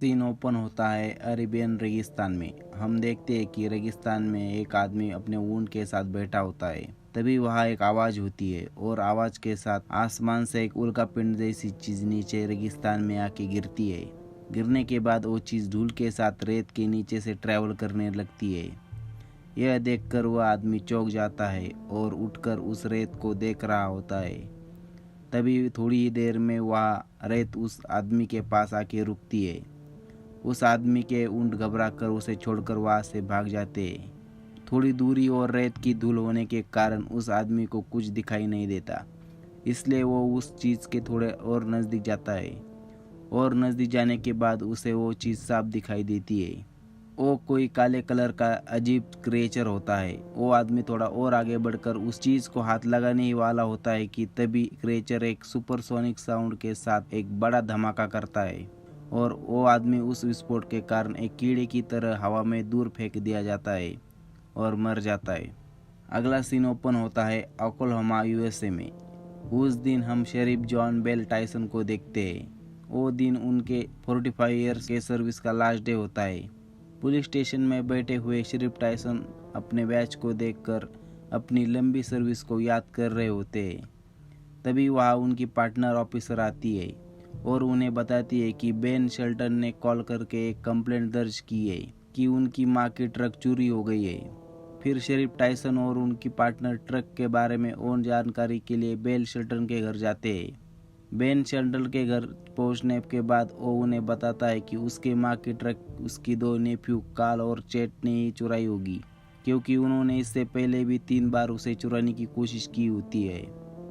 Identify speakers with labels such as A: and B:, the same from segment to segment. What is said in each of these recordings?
A: Scene open होता है Arabian रेगिस्तान में। हम देखते हैं कि रेगिस्तान में एक आदमी अपने ऊंट के साथ बैठा होता है। तभी वहाँ एक आवाज़ होती है और आवाज़ के साथ आसमान से एक उल्का पिंड जैसी चीज़ नीचे रेगिस्तान में आके गिरती है। गिरने के बाद वो चीज़ धूल के साथ रेत के नीचे से ट्रैवल करने लगती है। यह देखकर वह आदमी चौंक जाता है और उठकर उस रेत को देख रहा होता है। तभी थोड़ी ही देर में वह रेत उस आदमी के पास आके रुकती है। उस आदमी के ऊंट घबरा कर उसे छोड़कर वहां से भाग जाते हैं। थोड़ी दूरी और रेत की धूल होने के कारण उस आदमी को कुछ दिखाई नहीं देता, इसलिए वो उस चीज़ के थोड़े और नज़दीक जाता है और नज़दीक जाने के बाद उसे वो चीज़ साफ दिखाई देती है। वो कोई काले कलर का अजीब क्रिएचर होता है। वो आदमी थोड़ा और आगे बढ़कर उस चीज़ को हाथ लगाने ही वाला होता है कि तभी क्रिएचर एक सुपरसोनिक साउंड के साथ एक बड़ा धमाका करता है और वो आदमी उस विस्फोट के कारण एक कीड़े की तरह हवा में दूर फेंक दिया जाता है और मर जाता है। अगला सीन ओपन होता है ओक्लाहोमा यूएसए में। उस दिन हम शेरिफ जॉन बेल टाइसन को देखते हैं। वो दिन उनके 45 ईयर्स के सर्विस का लास्ट डे होता है। पुलिस स्टेशन में बैठे हुए शेरिफ टाइसन अपने बैच को देखकर अपनी लंबी सर्विस को याद कर रहे होते हैं। तभी वहाँ उनकी पार्टनर ऑफिसर आती है और उन्हें बताती है कि बेन शेल्टन ने कॉल करके एक कंप्लेंट दर्ज की है कि उनकी माँ की ट्रक चोरी हो गई है। फिर शेरिफ टाइसन और उनकी पार्टनर ट्रक के बारे में और जानकारी के लिए बेन शेल्टन के घर जाते हैं। बेन शेल्टन के घर पहुंचने के बाद वो उन्हें बताता है कि उसके माँ की ट्रक उसकी दो नेफ्यू कार्ल और चैट ने ही चुराई होगी, क्योंकि उन्होंने इससे पहले भी 3 बार उसे चुराने की कोशिश की होती है।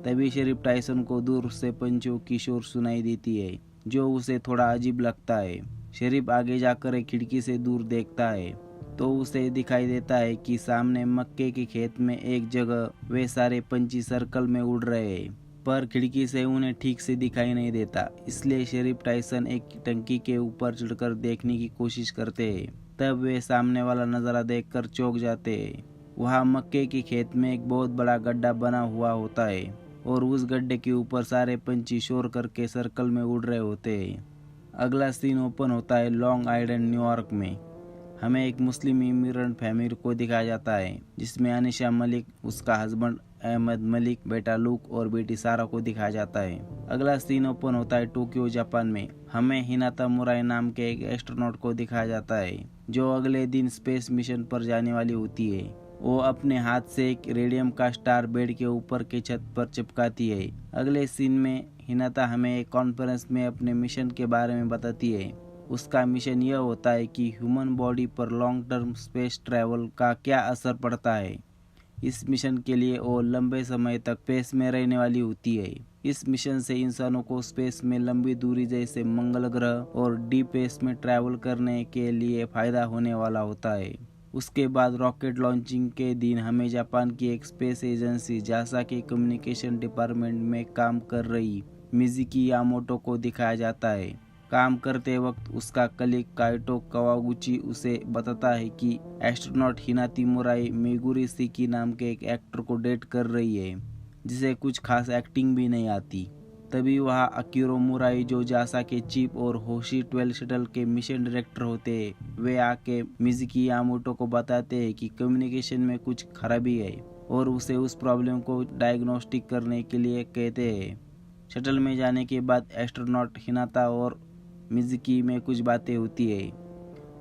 A: तभी शेरिफ टाइसन को दूर से पंछियों की शोर सुनाई देती है, जो उसे थोड़ा अजीब लगता है। शेरिफ आगे जाकर एक खिड़की से दूर देखता है तो उसे दिखाई देता है कि सामने मक्के के खेत में एक जगह वे सारे पंछी सर्कल में उड़ रहे हैं, पर खिड़की से उन्हें ठीक से दिखाई नहीं देता। इसलिए शेरिफ टाइसन एक टंकी के ऊपर चढ़कर देखने की कोशिश करते हैं। तब वे सामने वाला नज़ारा देखकर चौंक जाते हैं। वहाँ मक्के के खेत में एक बहुत बड़ा गड्ढा बना हुआ होता है और उस गड्ढे के ऊपर सारे पंछी शोर करके सर्कल में उड़ रहे होते हैं। अगला सीन ओपन होता है लॉन्ग आइलैंड न्यूयॉर्क में। हमें एक मुस्लिम इमिग्रेंट फैमिली को दिखाया जाता है, जिसमें अनिशा मलिक, उसका हस्बैंड अहमद मलिक, बेटा लुक और बेटी सारा को दिखाया जाता है। अगला सीन ओपन होता है टोक्यो जापान में। हमें हिनाता मुराई नाम के एक एस्ट्रोनॉट को दिखाया जाता है, जो अगले दिन स्पेस मिशन पर जाने वाली होती है। वो अपने हाथ से एक रेडियम का स्टार बेड के ऊपर की छत पर चिपकाती है। अगले सीन में हिनाता हमें एक कॉन्फ्रेंस में अपने मिशन के बारे में बताती है। उसका मिशन यह होता है कि ह्यूमन बॉडी पर लॉन्ग टर्म स्पेस ट्रैवल का क्या असर पड़ता है। इस मिशन के लिए वो लंबे समय तक स्पेस में रहने वाली होती है। इस मिशन से इंसानों को स्पेस में लंबी दूरी जैसे मंगल ग्रह और डीप स्पेस में ट्रैवल करने के लिए फायदा होने वाला होता है। उसके बाद रॉकेट लॉन्चिंग के दिन हमें जापान की एक स्पेस एजेंसी जासा के कम्युनिकेशन डिपार्टमेंट में काम कर रही मिज़ुकी यामोटो को दिखाया जाता है। काम करते वक्त उसका कलीग काइटो कवागुची उसे बताता है कि एस्ट्रोनॉट हिनाती मुराई मेगुरी सिकी नाम के एक एक्टर को डेट कर रही है, जिसे कुछ खास एक्टिंग भी नहीं आती। तभी वहाँ अकीरो मुराई, जो जासा के चीफ और होशी 12 शटल के मिशन डायरेक्टर होते हैं, वे आके मिज़ुकी यामोटो को बताते हैं कि कम्युनिकेशन में कुछ खराबी है और उसे उस प्रॉब्लम को डायग्नोस्टिक करने के लिए कहते हैं। शटल में जाने के बाद एस्ट्रोनॉट हिनाता और मिज़ुकी में कुछ बातें होती है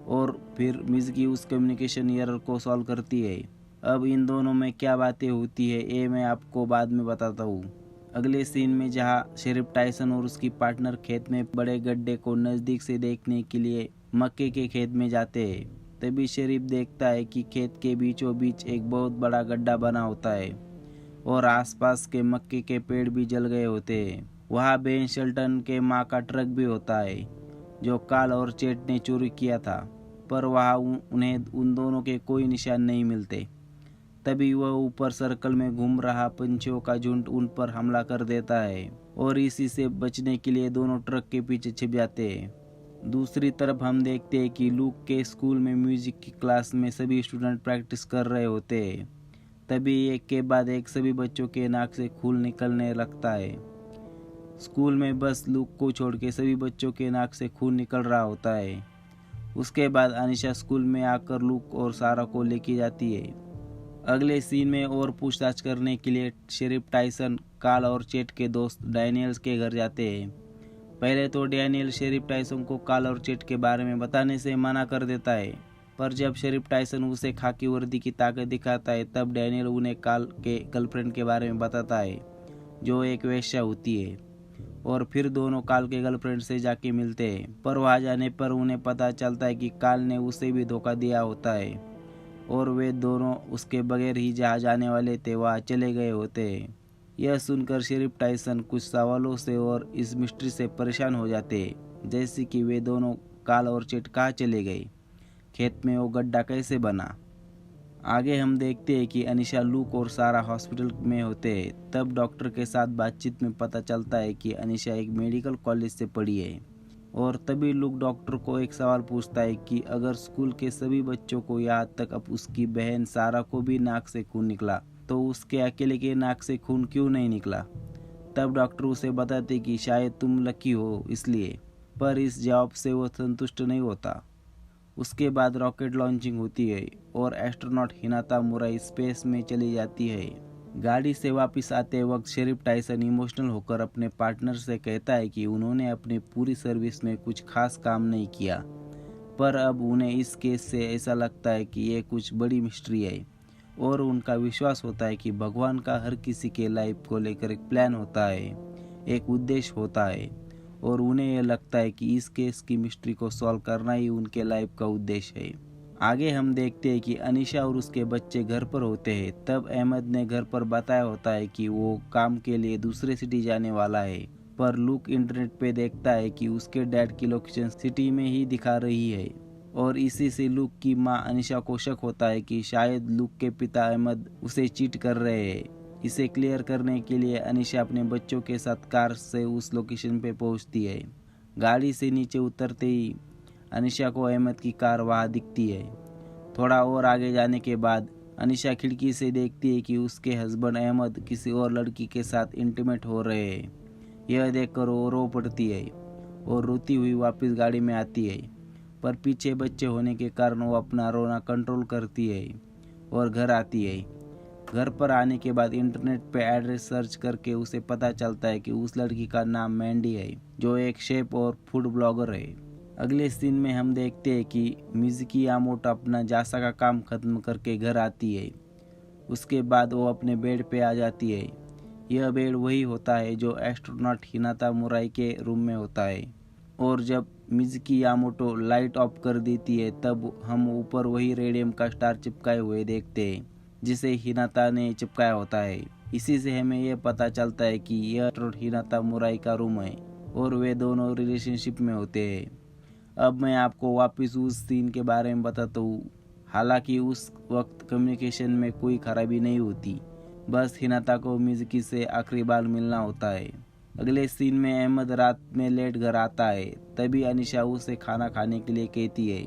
A: और फिर मिज़ुकी उस कम्युनिकेशन एरर को सॉल्व करती है। अब इन दोनों में क्या बातें होती है ये मैं आपको बाद में बताता हूँ। अगले सीन में जहाँ शेरिफ टाइसन और उसकी पार्टनर खेत में बड़े गड्ढे को नज़दीक से देखने के लिए मक्के के खेत में जाते हैं, तभी शेरिफ देखता है कि खेत के बीचों बीच एक बहुत बड़ा गड्ढा बना होता है और आसपास के मक्के के पेड़ भी जल गए होते हैं। वहाँ बेन शेल्टन के माँ का ट्रक भी होता है, जो कार्ल और चैट ने चोरी किया था, पर वहाँ उन्हें उन दोनों के कोई निशान नहीं मिलते। तभी वह ऊपर सर्कल में घूम रहा पंछियों का झुंड उन पर हमला कर देता है और इसी से बचने के लिए दोनों ट्रक के पीछे छिप जाते हैं। दूसरी तरफ हम देखते हैं कि लूक के स्कूल में म्यूजिक की क्लास में सभी स्टूडेंट प्रैक्टिस कर रहे होते हैं। तभी एक के बाद एक सभी बच्चों के नाक से खून निकलने लगता है। स्कूल में बस लूक को छोड़ के सभी बच्चों के नाक से खून निकल रहा होता है। उसके बाद अनीशा स्कूल में आकर लूक और सारा को लेके जाती है। अगले सीन में और पूछताछ करने के लिए शेरिफ टाइसन कार्ल और चेट के दोस्त डैनियल्स के घर जाते हैं। पहले तो डैनियल शेरिफ टाइसन को कार्ल और चेट के बारे में बताने से मना कर देता है, पर जब शेरिफ टाइसन उसे खाकी वर्दी की ताकत दिखाता है तब डैनियल उन्हें कार्ल के गर्लफ्रेंड के बारे में बताता है, जो एक वेश्या होती है। और फिर दोनों कार्ल के गर्लफ्रेंड से जाके मिलते हैं, पर वहाँ जाने पर उन्हें पता चलता है कि कार्ल ने उसे भी धोखा दिया होता है और वे दोनों उसके बगैर ही जहाँ जाने वाले थे वहाँ चले गए होते हैं। यह सुनकर शेरिफ टाइसन कुछ सवालों से और इस मिस्ट्री से परेशान हो जाते हैं, जैसे कि वे दोनों कार्ल और चेट कहाँ चले गए, खेत में वो गड्ढा कैसे बना। आगे हम देखते हैं कि अनीशा, लूक और सारा हॉस्पिटल में होते हैं। तब डॉक्टर के साथ बातचीत में पता चलता है कि अनीशा एक मेडिकल कॉलेज से पढ़ी है। और तभी लूक डॉक्टर को एक सवाल पूछता है कि अगर स्कूल के सभी बच्चों को यहाँ तक अब उसकी बहन सारा को भी नाक से खून निकला तो उसके अकेले के नाक से खून क्यों नहीं निकला। तब डॉक्टर उसे बताते कि शायद तुम लकी हो इसलिए, पर इस जवाब से वो संतुष्ट नहीं होता। उसके बाद रॉकेट लॉन्चिंग होती है और एस्ट्रोनॉट हिनाता मुराई स्पेस में चली जाती है। गाड़ी से वापस आते वक्त शेरिफ टाइसन इमोशनल होकर अपने पार्टनर से कहता है कि उन्होंने अपनी पूरी सर्विस में कुछ खास काम नहीं किया, पर अब उन्हें इस केस से ऐसा लगता है कि ये कुछ बड़ी मिस्ट्री है और उनका विश्वास होता है कि भगवान का हर किसी के लाइफ को लेकर एक प्लान होता है, एक उद्देश्य होता है और उन्हें यह लगता है कि इस केस की मिस्ट्री को सॉल्व करना ही उनके लाइफ का उद्देश्य है। आगे हम देखते हैं कि अनीशा और उसके बच्चे घर पर होते हैं। तब अहमद ने घर पर बताया होता है कि वो काम के लिए दूसरे सिटी जाने वाला है, पर लूक इंटरनेट पे देखता है कि उसके डैड की लोकेशन सिटी में ही दिखा रही है और इसी से लूक की मां अनीशा को शक होता है कि शायद लूक के पिता अहमद उसे चीट कर रहे हैं। इसे क्लियर करने के लिए अनीशा अपने बच्चों के साथ कार से उस लोकेशन पे पहुंचती है। गाड़ी से नीचे उतरते ही अनीशा को अहमद की कार वहाँ दिखती है। थोड़ा और आगे जाने के बाद अनीशा खिड़की से देखती है कि उसके हस्बैंड अहमद किसी और लड़की के साथ इंटीमेट हो रहे हैं। यह देखकर वो रो पड़ती है और रोती हुई वापस गाड़ी में आती है, पर पीछे बच्चे होने के कारण वो अपना रोना कंट्रोल करती है और घर आती है। घर पर आने के बाद इंटरनेट पे एड्रेस सर्च करके उसे पता चलता है कि उस लड़की का नाम मैंडी है, जो एक शेफ और फूड ब्लॉगर है। अगले सीन में हम देखते हैं कि मिज़ुकी यामोटो अपना जासा का काम खत्म करके घर आती है। उसके बाद वो अपने बेड पे आ जाती है। यह बेड वही होता है जो एस्ट्रोनॉट हिनाता मुराई के रूम में होता है। और जब मिज़ुकी यामोटो लाइट ऑफ कर देती है तब हम ऊपर वही रेडियम का स्टार चिपकाए हुए देखते हैं जिसे हिनाता ने चिपकाया होता है। इसी से हमें यह पता चलता है कि यह हिनाता मुराई का रूम है और वे दोनों रिलेशनशिप में होते हैं। अब मैं आपको वापस उस सीन के बारे में बताता हूँ। हालांकि उस वक्त कम्युनिकेशन में कोई खराबी नहीं होती, बस हिनाता को मिज़ुकी से आखिरी बार मिलना होता है। अगले सीन में अहमद रात में लेट घर आता है। तभी अनीशा उसे खाना खाने के लिए कहती है,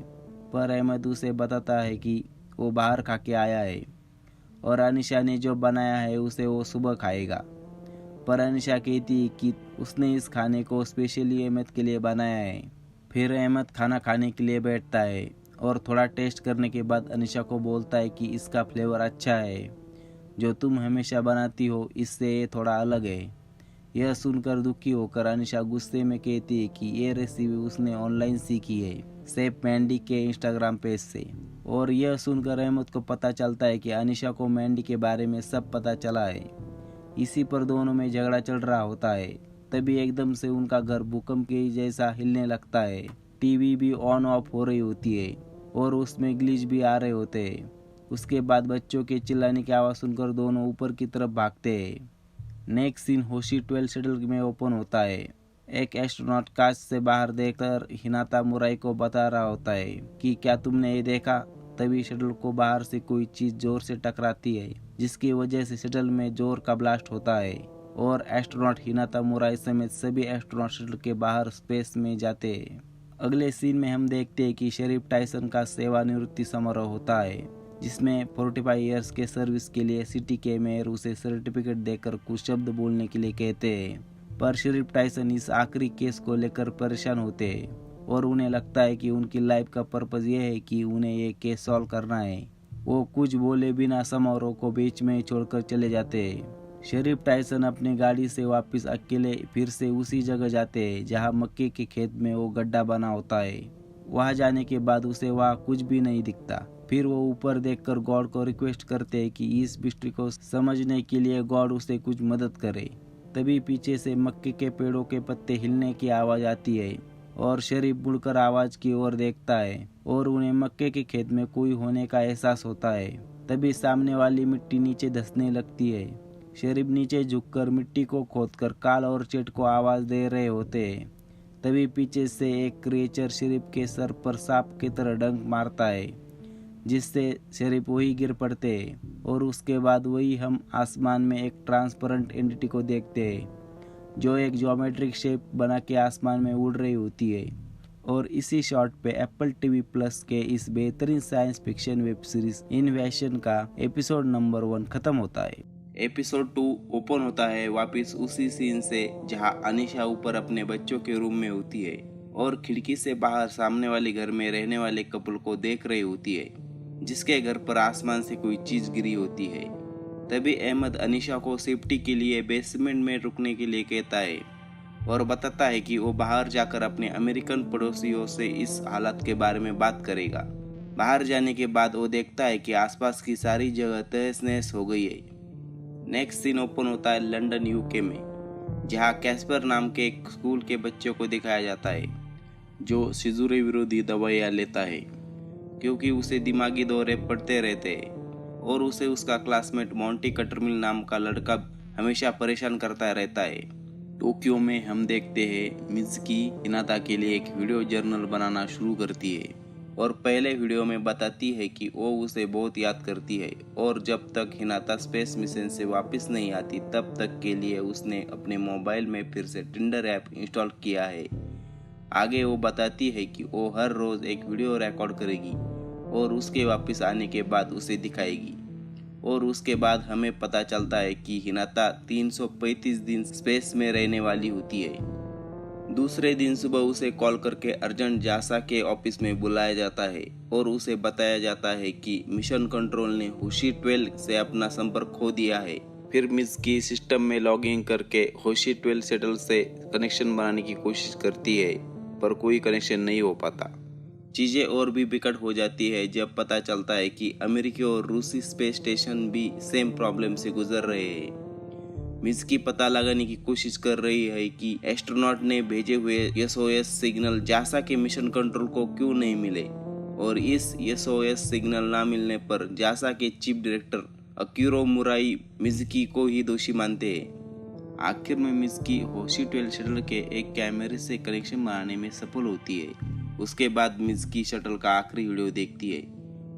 A: पर अहमद उसे बताता है कि वो बाहर खा के आया है और अनीशा ने जो बनाया है उसे वो सुबह खाएगा। पर अनीशा कहती है कि उसने इस खाने को स्पेशली अहमद के लिए बनाया है। फिर अहमद खाना खाने के लिए बैठता है और थोड़ा टेस्ट करने के बाद अनीशा को बोलता है कि इसका फ्लेवर अच्छा है, जो तुम हमेशा बनाती हो इससे ये थोड़ा अलग है। यह सुनकर दुखी होकर अनीशा गुस्से में कहती है कि ये रेसिपी उसने ऑनलाइन सीखी है, शेफ मैंडी के इंस्टाग्राम पेज से। और यह सुनकर अहमद को पता चलता है कि अनीशा को मैंडी के बारे में सब पता चला है। इसी पर दोनों में झगड़ा चल रहा होता है। तभी एकदम से उनका घर भूकंप के जैसा हिलने लगता है। टीवी भी ऑन ऑफ हो रही होती है और उसमें ग्लिच भी आ रहे होते हैं। उसके बाद बच्चों के चिल्लाने की आवाज़ सुनकर दोनों ऊपर की तरफ भागते हैं। नेक्स्ट सीन होशी 12 शटल में ओपन होता है। एक एस्ट्रोनॉट कांच से बाहर देखकर हिनाता मुराई को बता रहा होता है कि क्या तुमने ये देखा। तभी शटल को बाहर से कोई चीज जोर से टकराती है, जिसकी वजह से शटल में जोर का ब्लास्ट होता है और एस्ट्रोनॉट हिनाता मुराई समेत सभी एस्ट्रोनॉट शटल के बाहर स्पेस में जाते हैं। अगले सीन में हम देखते हैं कि शेरिफ टाइसन का सेवानिवृत्ति समारोह होता है, जिसमें 45 ईयर्स के सर्विस के लिए सिटी के मेयर उसे सर्टिफिकेट देकर कुछ शब्द बोलने के लिए कहते हैं, पर शरीफ टाइसन इस आखिरी केस को लेकर परेशान होते हैं और उन्हें लगता है कि उनकी लाइफ का पर्पस ये है कि उन्हें ये केस सॉल्व करना है। वो कुछ बोले बिना समारोह को बीच में छोड़कर चले जाते हैं। शरीफ टाइसन अपनी गाड़ी से वापस अकेले फिर से उसी जगह जाते हैं जहां मक्के के खेत में वो गड्ढा बना होता है। वहां जाने के बाद उसे वहां कुछ भी नहीं दिखता। फिर वो ऊपर देखकर गॉड को रिक्वेस्ट करते हैं कि इस मिस्ट्री को समझने के लिए गॉड उसे कुछ मदद करे। तभी पीछे से मक्के के पेड़ों के पत्ते हिलने की आवाज आती है और शरीफ मुड़कर आवाज की ओर देखता है और उन्हें मक्के के खेत में कोई होने का एहसास होता है। तभी सामने वाली मिट्टी नीचे धंसने लगती है। शरीफ नीचे झुककर मिट्टी को खोदकर काल और चेट को आवाज दे रहे होते हैं। तभी पीछे से एक क्रिएचर शरीफ के सर पर सांप की तरह डंक मारता है, जिससे शरीफ वही गिर पड़ते हैं और उसके बाद वही हम आसमान में एक ट्रांसपेरेंट एंटिटी को देखते हैं जो एक ज्योमेट्रिक शेप बना के आसमान में उड़ रही होती है। और इसी शॉट पे एप्पल टीवी प्लस के इस बेहतरीन साइंस फिक्शन वेब सीरीज इन्वेशन का एपिसोड नंबर 1 खत्म होता है। एपिसोड 2 ओपन होता है वापस उसी सीन से जहां अनीशा ऊपर अपने बच्चों के रूम में होती है और खिड़की से बाहर सामने वाले घर में रहने वाले कपल को देख रही होती है, जिसके घर पर आसमान से कोई चीज गिरी होती है। तभी अहमद अनीशा को सेफ्टी के लिए बेसमेंट में रुकने के लिए कहता है और बताता है कि वो बाहर जाकर अपने अमेरिकन पड़ोसियों से इस हालत के बारे में बात करेगा। बाहर जाने के बाद वो देखता है कि आसपास की सारी जगह तहस नहस हो गई है। नेक्स्ट सीन ओपन होता है लंदन यूके में, जहाँ कैस्पर नाम के एक स्कूल के बच्चों को दिखाया जाता है जो शिजुरे विरोधी दवाइयाँ लेता है क्योंकि उसे दिमागी दौरे पड़ते रहते हैं और उसे उसका क्लासमेट मॉन्टी कटरमिल नाम का लड़का हमेशा परेशान करता रहता है। टोक्यो में हम देखते हैं मिज़ुकी हिनाता के लिए एक वीडियो जर्नल बनाना शुरू करती है और पहले वीडियो में बताती है कि वो उसे बहुत याद करती है और जब तक हिनाता स्पेस मिशन से वापस नहीं आती तब तक के लिए उसने अपने मोबाइल में फिर से टिंडर ऐप इंस्टॉल किया है। आगे वो बताती है कि वो हर रोज एक वीडियो रिकॉर्ड करेगी और उसके वापस आने के बाद उसे दिखाएगी और उसके बाद हमें पता चलता है कि हिनाता 335 दिन स्पेस में रहने वाली होती है। दूसरे दिन सुबह उसे कॉल करके अर्जेंट जासा के ऑफिस में बुलाया जाता है और उसे बताया जाता है कि मिशन कंट्रोल ने होशी 12 से अपना संपर्क खो दिया है। फिर मिज़ुकी सिस्टम में लॉग इन करके होशी 12 शटल से कनेक्शन बनाने की कोशिश करती है पर कोई कनेक्शन नहीं हो पाता। चीज़ें और भी बिकट हो जाती है जब पता चलता है कि अमेरिकी और रूसी स्पेस स्टेशन भी सेम प्रॉब्लम से गुजर रहे हैं। मिज़ुकी पता लगाने की कोशिश कर रही है कि एस्ट्रोनॉट ने भेजे हुए एसओएस सिग्नल जासा के मिशन कंट्रोल को क्यों नहीं मिले और इस एसओएस सिग्नल ना मिलने पर जासा के चीफ डायरेक्टर अकीरो मुराई मिज़ुकी को ही दोषी मानते हैं। आखिर में मिज़ुकी होशी 12 शटल के एक कैमरे से कनेक्शन बनाने में सफल होती है। उसके बाद मिज़ुकी शटल का आखिरी वीडियो देखती है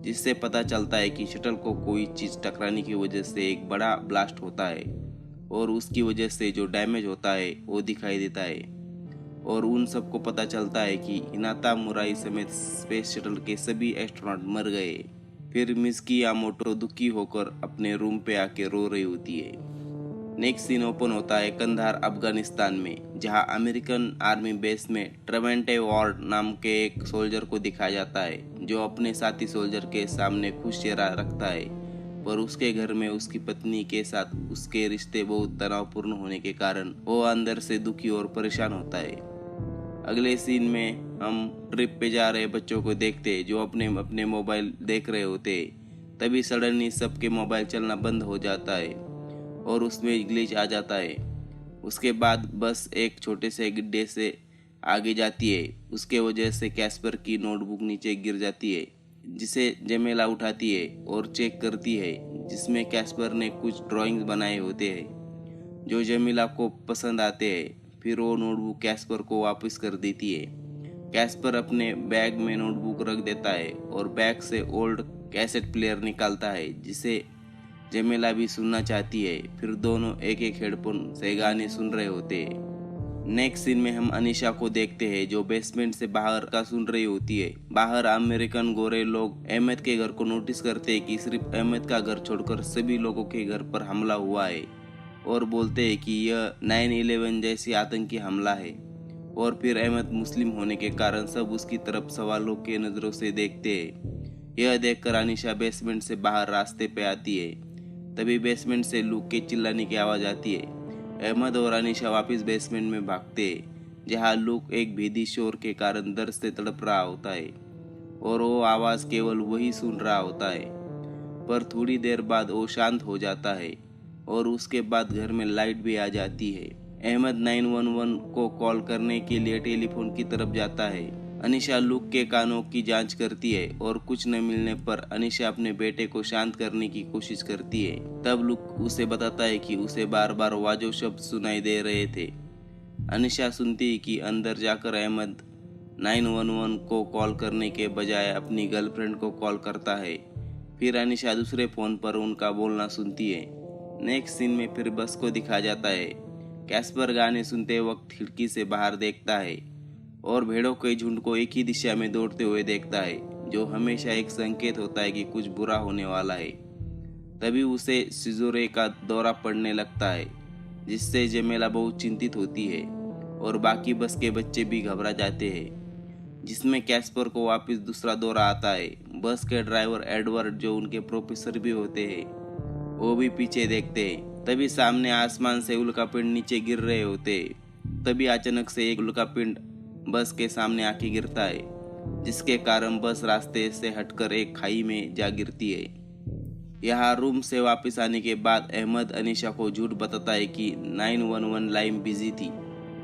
A: जिससे पता चलता है कि शटल को कोई चीज़ टकराने की वजह से एक बड़ा ब्लास्ट होता है और उसकी वजह से जो डैमेज होता है वो दिखाई देता है और उन सबको पता चलता है कि हिनाता मुराई समेत स्पेस शटल के सभी एस्ट्रोनॉट मर गए। फिर मिज़ुकी यामोटो दुखी होकर अपने रूम पे आके रो रही होती है। नेक्स्ट सीन ओपन होता है कंधार अफगानिस्तान में, जहां अमेरिकन आर्मी बेस में ट्रेवेंटे वार्ड नाम के एक सोल्जर को दिखाया जाता है जो अपने साथी सोल्जर के सामने खुश चेहरा रखता है पर उसके घर में उसकी पत्नी के साथ उसके रिश्ते बहुत तनावपूर्ण होने के कारण वो अंदर से दुखी और परेशान होता है। अगले सीन में हम ट्रिप पे जा रहे बच्चों को देखते हैं जो अपने अपने मोबाइल देख रहे होते हैं। तभी सडनली सबके मोबाइल चलना बंद हो जाता है और उसमें ग्लिच आ जाता है। उसके बाद बस एक छोटे से गड्ढे से आगे जाती है। उसके वजह से कैस्पर की नोटबुक नीचे गिर जाती है जिसे जमेला उठाती है और चेक करती है जिसमें कैस्पर ने कुछ ड्राइंग्स बनाए होते हैं जो जमीला को पसंद आते हैं। फिर वो नोटबुक कैस्पर को वापस कर देती है। कैस्पर अपने बैग में नोटबुक रख देता है और बैग से ओल्ड कैसेट प्लेयर निकालता है जिसे जमेला भी सुनना चाहती है। फिर दोनों एक एक हेडफोन से गाने सुन रहे होते हैं। नेक्स्ट सीन में हम अनीशा को देखते हैं जो बेसमेंट से बाहर का सुन रही होती है। बाहर अमेरिकन गोरे लोग अहमद के घर को नोटिस करते हैं कि सिर्फ अहमद का घर छोड़कर सभी लोगों के घर पर हमला हुआ है और बोलते हैं कि यह 9/11 जैसी आतंकी हमला है। और फिर अहमद मुस्लिम होने के कारण सब उसकी तरफ सवालों के नज़रों से देखते हैं। यह देखकर अनीशा बेसमेंट से बाहर रास्ते पे आती है। तभी बेसमेंट से लूक के चिल्लाने की आवाज़ आती है। अहमद और अनीशा वापस बेसमेंट में भागते हैं, जहाँ लूक एक भीदी शोर के कारण दर्द से तड़प रहा होता है और वो आवाज़ केवल वही सुन रहा होता है। पर थोड़ी देर बाद वो शांत हो जाता है और उसके बाद घर में लाइट भी आ जाती है। अहमद 911 को कॉल करने के लिए टेलीफोन की तरफ जाता है। अनीशा लूक के कानों की जांच करती है और कुछ न मिलने पर अनीशा अपने बेटे को शांत करने की कोशिश करती है। तब लूक उसे बताता है कि उसे बार बार वाजो शब्द सुनाई दे रहे थे। अनीशा सुनती है कि अंदर जाकर अहमद 911 को कॉल करने के बजाय अपनी गर्लफ्रेंड को कॉल करता है। फिर अनीशा दूसरे फ़ोन पर उनका बोलना सुनती है। नेक्स्ट सीन में फिर बस को दिखा जाता है। कैस्पर गाने सुनते वक्त खिड़की से बाहर देखता है और भेड़ों के झुंड को एक ही दिशा में दौड़ते हुए देखता है, जो हमेशा एक संकेत होता है कि कुछ बुरा होने वाला है। तभी उसे सिजोरे का दौरा पड़ने लगता है, जिससे जमेला बहुत चिंतित होती है और बाकी बस के बच्चे भी घबरा जाते हैं, जिसमें कैस्पर को वापस दूसरा दौरा आता है। बस के ड्राइवर एडवर्ड, जो उनके प्रोफेसर भी होते हैं, वो भी पीछे देखते हैं। तभी सामने आसमान से उल्कापिंड नीचे गिर रहे होते हैं। तभी अचानक से एक उल्कापिंड बस के सामने आके गिरता है, जिसके कारण बस रास्ते से हटकर एक खाई में जा गिरती है। यहाँ रूम से वापस आने के बाद अहमद अनीशा को झूठ बताता है कि 911 लाइन बिजी थी,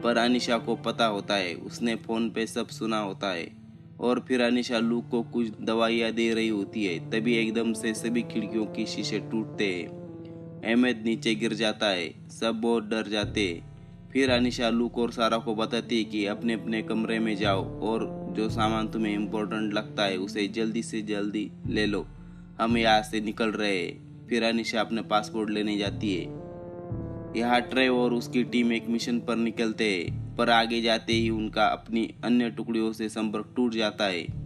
A: पर अनीशा को पता होता है, उसने फ़ोन पे सब सुना होता है। और फिर अनीशा लूक को कुछ दवाइयाँ दे रही होती है। तभी एकदम से सभी खिड़कियों की शीशे टूटते हैं। अहमद नीचे गिर जाता है। सब बहुत डर जाते हैं। फिर अनीशा लूक और सारा को बताती है कि अपने अपने कमरे में जाओ और जो सामान तुम्हें इम्पोर्टेंट लगता है उसे जल्दी से जल्दी ले लो, हम यहाँ से निकल रहे हैं। फिर अनीशा अपने पासपोर्ट लेने जाती है। यहाँ ट्रेव और उसकी टीम एक मिशन पर निकलते हैं, पर आगे जाते ही उनका अपनी अन्य टुकड़ियों से संपर्क टूट जाता है।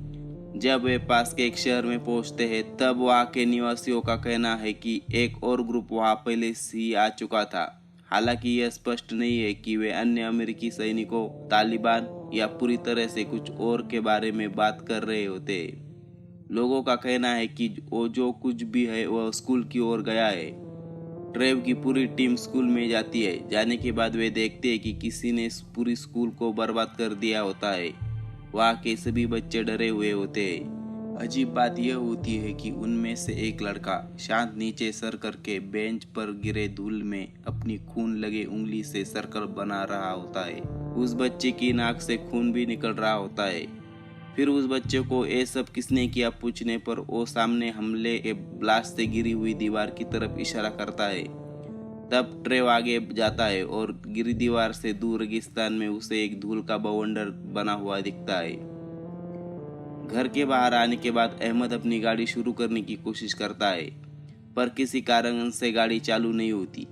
A: जब वे पास के एक शहर में पहुंचते हैं, तब वहाँ के निवासियों का कहना है कि एक और ग्रुप वहाँ पहले से ही आ चुका था। हालांकि यह स्पष्ट नहीं है कि वे अन्य अमेरिकी सैनिकों, तालिबान या पूरी तरह से कुछ और के बारे में बात कर रहे होते हैं। लोगों का कहना है कि वो जो कुछ भी है वह स्कूल की ओर गया है। ट्रेव की पूरी टीम स्कूल में जाती है। जाने के बाद वे देखते हैं कि किसी ने पूरी स्कूल को बर्बाद कर दिया होता है। वहाँ के सभी बच्चे डरे हुए होते हैं। अजीब बात यह होती है कि उनमें से एक लड़का शांत नीचे सर करके बेंच पर गिरे धूल में अपनी खून लगे उंगली से सर्कल बना रहा होता है। उस बच्चे की नाक से खून भी निकल रहा होता है। फिर उस बच्चे को ये सब किसने किया पूछने पर वो सामने हमले के ब्लास्ट से गिरी हुई दीवार की तरफ इशारा करता है। तब ट्रेव आगे जाता है और गिरी दीवार से दूर रेगिस्तान में उसे एक धूल का बवंडर बना हुआ दिखता है। घर के बाहर आने के बाद अहमद अपनी गाड़ी शुरू करने की कोशिश करता है, पर किसी कारण से गाड़ी चालू नहीं होती।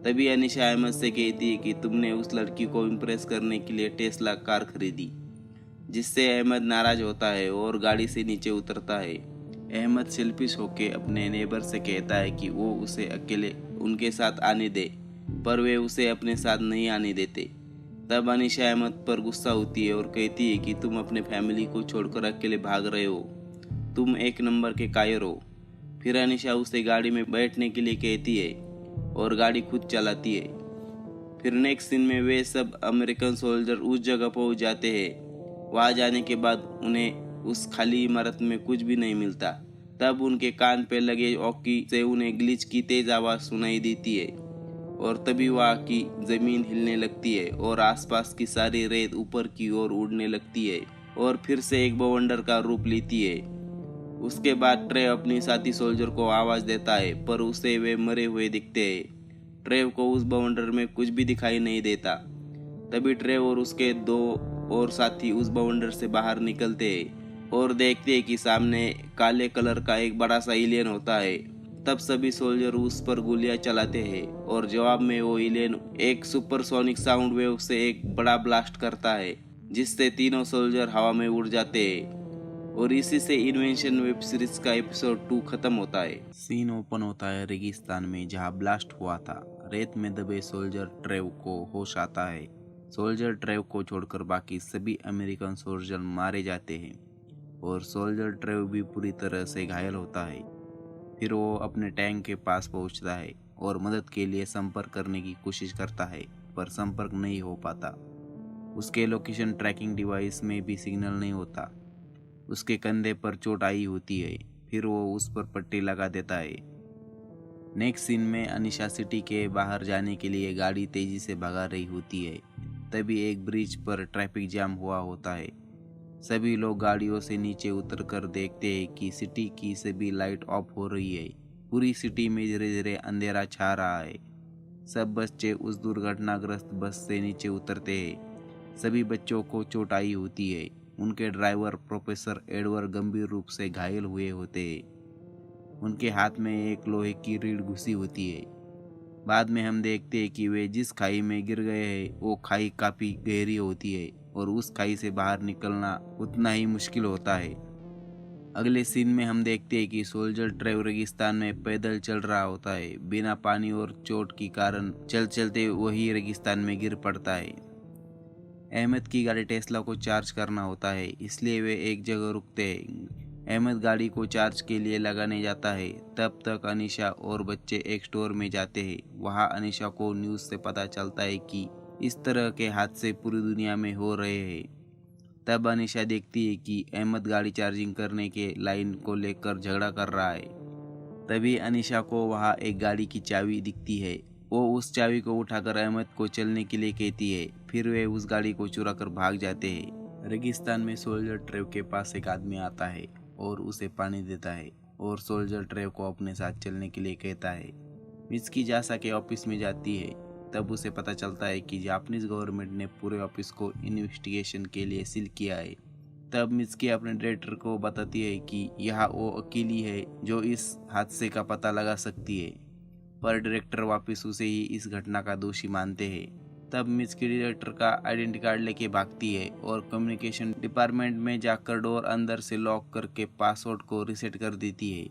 A: तभी अनीशा अहमद से कहती है कि तुमने उस लड़की को इम्प्रेस करने के लिए टेस्ला कार खरीदी, जिससे अहमद नाराज होता है और गाड़ी से नीचे उतरता है। अहमद सेल्फिश होकर अपने नेबर से कहता है कि वो उसे अकेले उनके साथ आने दे, पर वे उसे अपने साथ नहीं आने देते। तब अनीशा अहमद पर गुस्सा होती है और कहती है कि तुम अपने फैमिली को छोड़कर अकेले भाग रहे हो, तुम एक नंबर के कायर हो। फिर अनीशा उसे गाड़ी में बैठने के लिए कहती है और गाड़ी खुद चलाती है। फिर नेक्स्ट सीन में वे सब अमेरिकन सोल्जर उस जगह पहुंच जाते हैं। वहां जाने के बाद उन्हें उस खाली इमारत में कुछ भी नहीं मिलता। तब उनके कान पे लगे ऑकी से उन्हें ग्लिच की तेज आवाज सुनाई देती है और तभी वहाँ की जमीन हिलने लगती है और आसपास की सारी रेत ऊपर की ओर उड़ने लगती है और फिर से एक बवंडर का रूप लेती है। उसके बाद ट्रेव अपनी साथी सोल्जर को आवाज देता है, पर उसे वे मरे हुए दिखते हैं। ट्रेव को उस बवंडर में कुछ भी दिखाई नहीं देता। तभी ट्रेव और उसके दो और साथी उस बवंडर से बाहर निकलते हैं और देखते हैं कि सामने काले कलर का एक बड़ा सा एलियन होता है। तब सभी सोल्जर उस पर गोलियां चलाते हैं और जवाब में वो एलियन एक सुपरसोनिक साउंड वेव से एक बड़ा ब्लास्ट करता है, जिससे तीनों सोल्जर हवा में उड़ जाते हैं। और इसी से इन्वेंशन वेब सीरीज का एपिसोड 2 खत्म होता है। सीन ओपन होता है रेगिस्तान में जहाँ ब्लास्ट हुआ था। रेत में दबे सोल्जर ट्रेव को होश आता है। सोल्जर ट्रेव को छोड़कर बाकी सभी अमेरिकन सोल्जर मारे जाते हैं और सोल्जर ट्रेव भी पूरी तरह से घायल होता है। फिर वो अपने टैंक के पास पहुंचता है और मदद के लिए संपर्क करने की कोशिश करता है, पर संपर्क नहीं हो पाता। उसके लोकेशन ट्रैकिंग डिवाइस में भी सिग्नल नहीं होता। उसके कंधे पर चोट आई होती है, फिर वो उस पर पट्टी लगा देता है। नेक्स्ट सीन में अनीशा सिटी के बाहर जाने के लिए गाड़ी तेजी से भगा रही होती है। तभी एक ब्रिज पर ट्रैफिक जाम हुआ होता है। सभी लोग गाड़ियों से नीचे उतरकर देखते हैं कि सिटी की सभी लाइट ऑफ हो रही है। पूरी सिटी में धीरे धीरे अंधेरा छा रहा है। सब बच्चे उस दुर्घटनाग्रस्त बस से नीचे उतरते हैं। सभी बच्चों को चोट आई होती है। उनके ड्राइवर प्रोफेसर एडवर्ड गंभीर रूप से घायल हुए होते हैं। उनके हाथ में एक लोहे की रीढ़ घुसी होती है। बाद में हम देखते हैं कि वे जिस खाई में गिर गए हैं वो खाई काफ़ी गहरी होती है और उस खाई से बाहर निकलना उतना ही मुश्किल होता है। अगले सीन में हम देखते हैं कि सोल्जर ट्रेव रेगिस्तान में पैदल चल रहा होता है। बिना पानी और चोट के कारण चल चलते वही रेगिस्तान में गिर पड़ता है। अहमद की गाड़ी टेस्ला को चार्ज करना होता है, इसलिए वे एक जगह रुकते हैं। अहमद गाड़ी को चार्ज के लिए लगाने जाता है। तब तक अनीशा और बच्चे एक स्टोर में जाते हैं। वहाँ अनीशा को न्यूज़ से पता चलता है कि इस तरह के हादसे पूरी दुनिया में हो रहे हैं। तब अनीशा देखती है कि अहमद गाड़ी चार्जिंग करने के लाइन को लेकर झगड़ा कर रहा है। तभी अनीशा को वहाँ एक गाड़ी की चाबी दिखती है। वो उस चाबी को उठाकर अहमद को चलने के लिए कहती है। फिर वे उस गाड़ी को चुरा कर भाग जाते हैं। रेगिस्तान में सोल्जर ट्रेव के पास एक आदमी आता है और उसे पानी देता है और सोल्जर ट्रेव को अपने साथ चलने के लिए कहता है। मित्सुकी जासा के ऑफिस में जाती है। तब उसे पता चलता है कि जापानीज गवर्नमेंट ने पूरे ऑफिस को इन्वेस्टिगेशन के लिए सील किया है। तब मित्सुकी अपने डायरेक्टर को बताती है कि यह वो अकेली है जो इस हादसे का पता लगा सकती है, पर डायरेक्टर वापस उसे ही इस घटना का दोषी मानते हैं। तब मित्सुकी डायरेक्टर का आइडेंटिटी कार्ड लेके भागती है और कम्युनिकेशन डिपार्टमेंट में जाकर डोर अंदर से लॉक करके पासवर्ड को रीसेट कर देती है,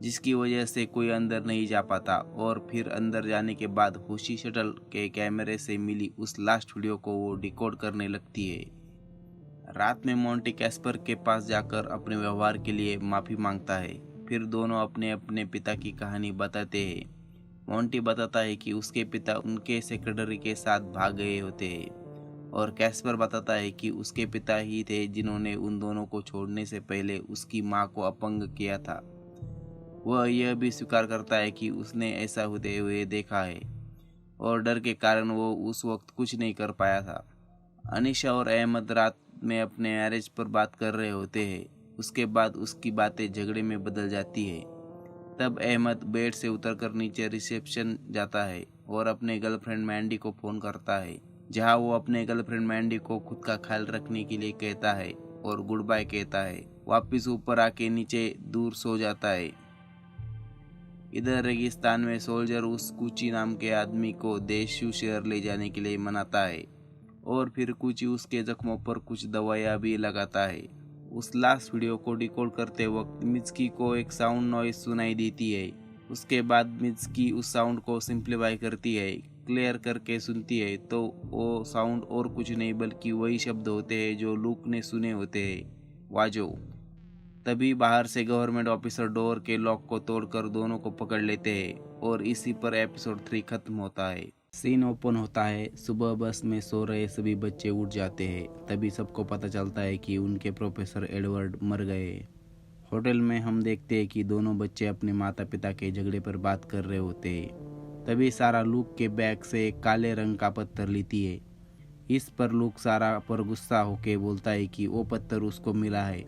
A: जिसकी वजह से कोई अंदर नहीं जा पाता। और फिर अंदर जाने के बाद होशी शटल के कैमरे से मिली उस लास्ट वीडियो को वो डिकोड करने लगती है। रात में मोंटी कैस्पर के पास जाकर अपने व्यवहार के लिए माफ़ी मांगता है। फिर दोनों अपने अपने पिता की कहानी बताते हैं। मोंटी बताता है कि उसके पिता उनके सेक्रेटरी के साथ भाग गए होते हैं और कैस्पर बताता है कि उसके पिता ही थे जिन्होंने उन दोनों को छोड़ने से पहले उसकी माँ को अपंग किया था। वह यह भी स्वीकार करता है कि उसने ऐसा होते हुए देखा है और डर के कारण वो उस वक्त कुछ नहीं कर पाया था। अनीशा और अहमद रात में अपने मैरिज पर बात कर रहे होते हैं। उसके बाद उसकी बातें झगड़े में बदल जाती है। तब अहमद बेड से उतरकर नीचे रिसेप्शन जाता है और अपने गर्लफ्रेंड मैंडी को फ़ोन करता है, जहां वो अपने गर्लफ्रेंड मैंडी को खुद का ख्याल रखने के लिए कहता है और गुड बाय कहता है। वापस ऊपर आके नीचे दूर सो जाता है। इधर रेगिस्तान में सोल्जर उस कुची नाम के आदमी को देशू शहर ले जाने के लिए मनाता है और फिर कुची उसके जख्मों पर कुछ दवाइयाँ भी लगाता है। उस लास्ट वीडियो को डिकोड करते वक्त मित्सुकी को एक साउंड नॉइज सुनाई देती है। उसके बाद मित्सुकी उस साउंड को सिंप्लीफाई करती है, क्लियर करके सुनती है तो वो साउंड और कुछ नहीं बल्कि वही शब्द होते हैं जो लूक ने सुने होते हैं, वाजो। तभी बाहर से गवर्नमेंट ऑफिसर डोर के लॉक को तोड़कर दोनों को पकड़ लेते हैं और इसी पर एपिसोड 3 खत्म होता है। सीन ओपन होता है। सुबह बस में सो रहे सभी बच्चे उठ जाते हैं। तभी सबको पता चलता है कि उनके प्रोफेसर एडवर्ड मर गए। होटल में हम देखते हैं कि दोनों बच्चे अपने माता पिता के झगड़े पर बात कर रहे होते हैं। तभी सारा लूक के बैग से एक काले रंग का पत्थर लेती है। इस पर लूक सारा पर गुस्सा होके बोलता है कि वो पत्थर उसको मिला है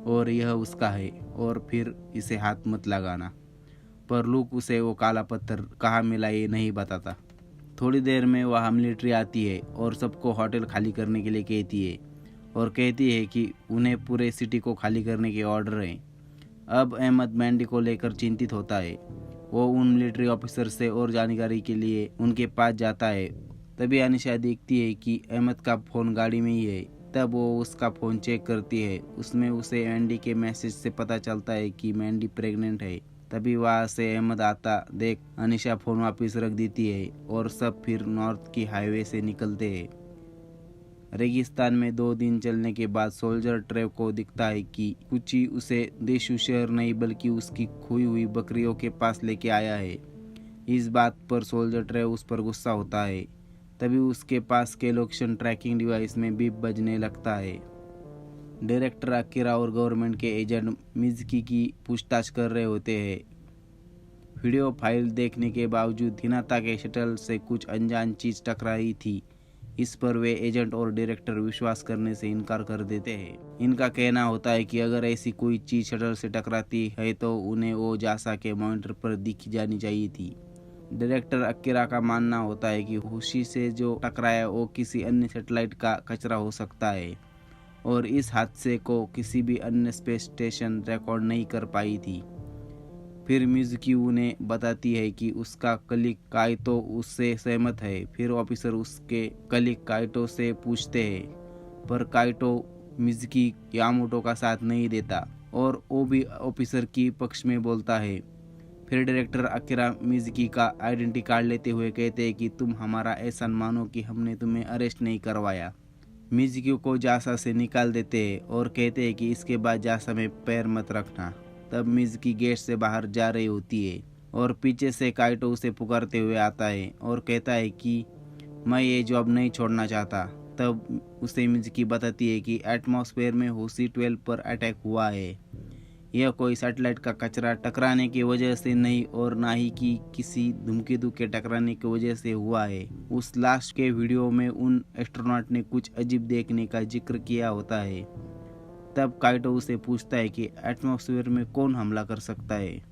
A: और यह उसका है और फिर इसे हाथ मत लगाना। पर लूक उसे वो काला पत्थर कहाँ मिला ये नहीं बताता। थोड़ी देर में वह मिलिट्री आती है और सबको होटल खाली करने के लिए कहती है और कहती है कि उन्हें पूरे सिटी को खाली करने के ऑर्डर हैं। अब अहमद मैंडी को लेकर चिंतित होता है। वो उन मिलिट्री ऑफिसर से और जानकारी के लिए उनके पास जाता है। तभी अनीशा देखती है कि अहमद का फ़ोन गाड़ी में ही है। तब वो उसका फ़ोन चेक करती है। उसमें उसे मैंडी के मैसेज से पता चलता है कि मैंडी प्रेग्नेंट है तभी वहाँ से अहमद आता देख अनीशा फोन वापस रख देती है और सब फिर नॉर्थ की हाईवे से निकलते हैं। रेगिस्तान में 2 दिन चलने के बाद सोल्जर ट्रेव को दिखता है कि कुची उसे देशु शहर नहीं बल्कि उसकी खोई हुई बकरियों के पास लेके आया है। इस बात पर सोल्जर ट्रेव उस पर गुस्सा होता है। तभी उसके पास के लोकेशन ट्रैकिंग डिवाइस में बीप बजने लगता है। डायरेक्टर अकीरा और गवर्नमेंट के एजेंट मिज़की की पूछताछ कर रहे होते हैं। वीडियो फाइल देखने के बावजूद हिनाता के शटल से कुछ अनजान चीज टकराई थी। इस पर वे एजेंट और डायरेक्टर विश्वास करने से इनकार कर देते हैं। इनका कहना होता है कि अगर ऐसी कोई चीज शटल से टकराती है तो उन्हें वो जासा के मॉनिटर पर दिख जानी चाहिए थी। डायरेक्टर अकीरा का मानना होता है कि होशी से जो टकराया वो किसी अन्य सैटेलाइट का कचरा हो सकता है और इस हादसे को किसी भी अन्य स्पेस स्टेशन रिकॉर्ड नहीं कर पाई थी। फिर मिज़ुकी उन्हें बताती है कि उसका कलीग काइटो उससे सहमत है। फिर ऑफिसर उसके कलीग काइटो से पूछते हैं, पर काइटो मिज़ुकी यामाटो का साथ नहीं देता और वो भी ऑफिसर की पक्ष में बोलता है। फिर डायरेक्टर अकीरा मिज़ुकी का आइडेंटिटी कार्ड लेते हुए कहते हैं कि तुम हमारा एहसान मानो कि हमने तुम्हें अरेस्ट नहीं करवाया। मिज़ुकी को जासा से निकाल देते हैं और कहते हैं कि इसके बाद जासा में पैर मत रखना। तब मिज़ुकी गेट से बाहर जा रही होती है और पीछे से काइटो उसे पुकारते हुए आता है और कहता है कि मैं ये जॉब नहीं छोड़ना चाहता। तब उसे मिज़ुकी बताती है कि एटमॉस्फेयर में होशी 12 पर अटैक हुआ है। यह कोई सैटेलाइट का कचरा टकराने की वजह से नहीं और ना ही कि किसी धूमकेतु के टकराने की वजह से हुआ है। उस लास्ट के वीडियो में उन एस्ट्रोनॉट ने कुछ अजीब देखने का जिक्र किया होता है। तब काइटो उसे पूछता है कि एटमॉस्फेयर में कौन हमला कर सकता है।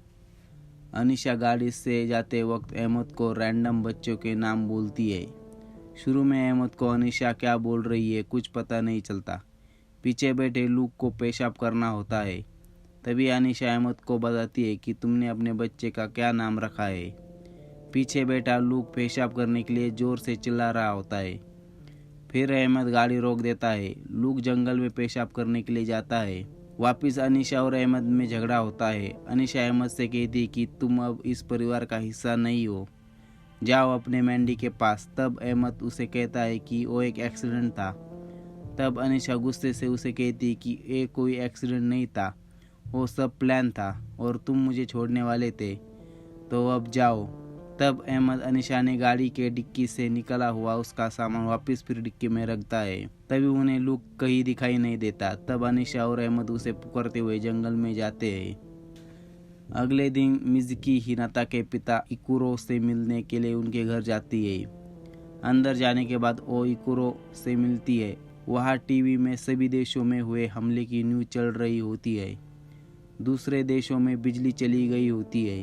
A: अनीशा गाड़ी से जाते वक्त अहमद को रैंडम बच्चों के नाम बोलती है। शुरू में अहमद को अनीशा क्या बोल रही है कुछ पता नहीं चलता। पीछे बैठे लूक को पेशाब करना होता है। तभी अनीशा अहमद को बताती है कि तुमने अपने बच्चे का क्या नाम रखा है। पीछे बैठा लूक पेशाब करने के लिए जोर से चिल्ला रहा होता है। फिर अहमद गाड़ी रोक देता है। लूक जंगल में पेशाब करने के लिए जाता है। वापिस अनीशा और अहमद में झगड़ा होता है। अनीशा अहमद से कहती है कि तुम अब इस परिवार का हिस्सा नहीं हो, जाओ अपने मैंडी के पास। तब अहमद उसे कहता है कि वो एक एक्सीडेंट था। तब अनीशा गुस्से से उसे कहती है कि ये कोई एक्सीडेंट नहीं था, वो सब प्लान था और तुम मुझे छोड़ने वाले थे, तो अब जाओ। तब अहमद अनीशा ने गाड़ी के डिक्की से निकला हुआ उसका सामान वापस फिर डिक्की में रखता है। तभी उन्हें लूक कहीं दिखाई नहीं देता। तब अनीशा और अहमद उसे पुकारते हुए जंगल में जाते हैं। अगले दिन मिज़ुकी हिनाता के पिता इकुरो से मिलने के लिए उनके घर जाती है। अंदर जाने के बाद वो इकुरो से मिलती है। वहाँ टीवी में सभी देशों में हुए हमले की न्यूज़ चल रही होती है। दूसरे देशों में बिजली चली गई होती है।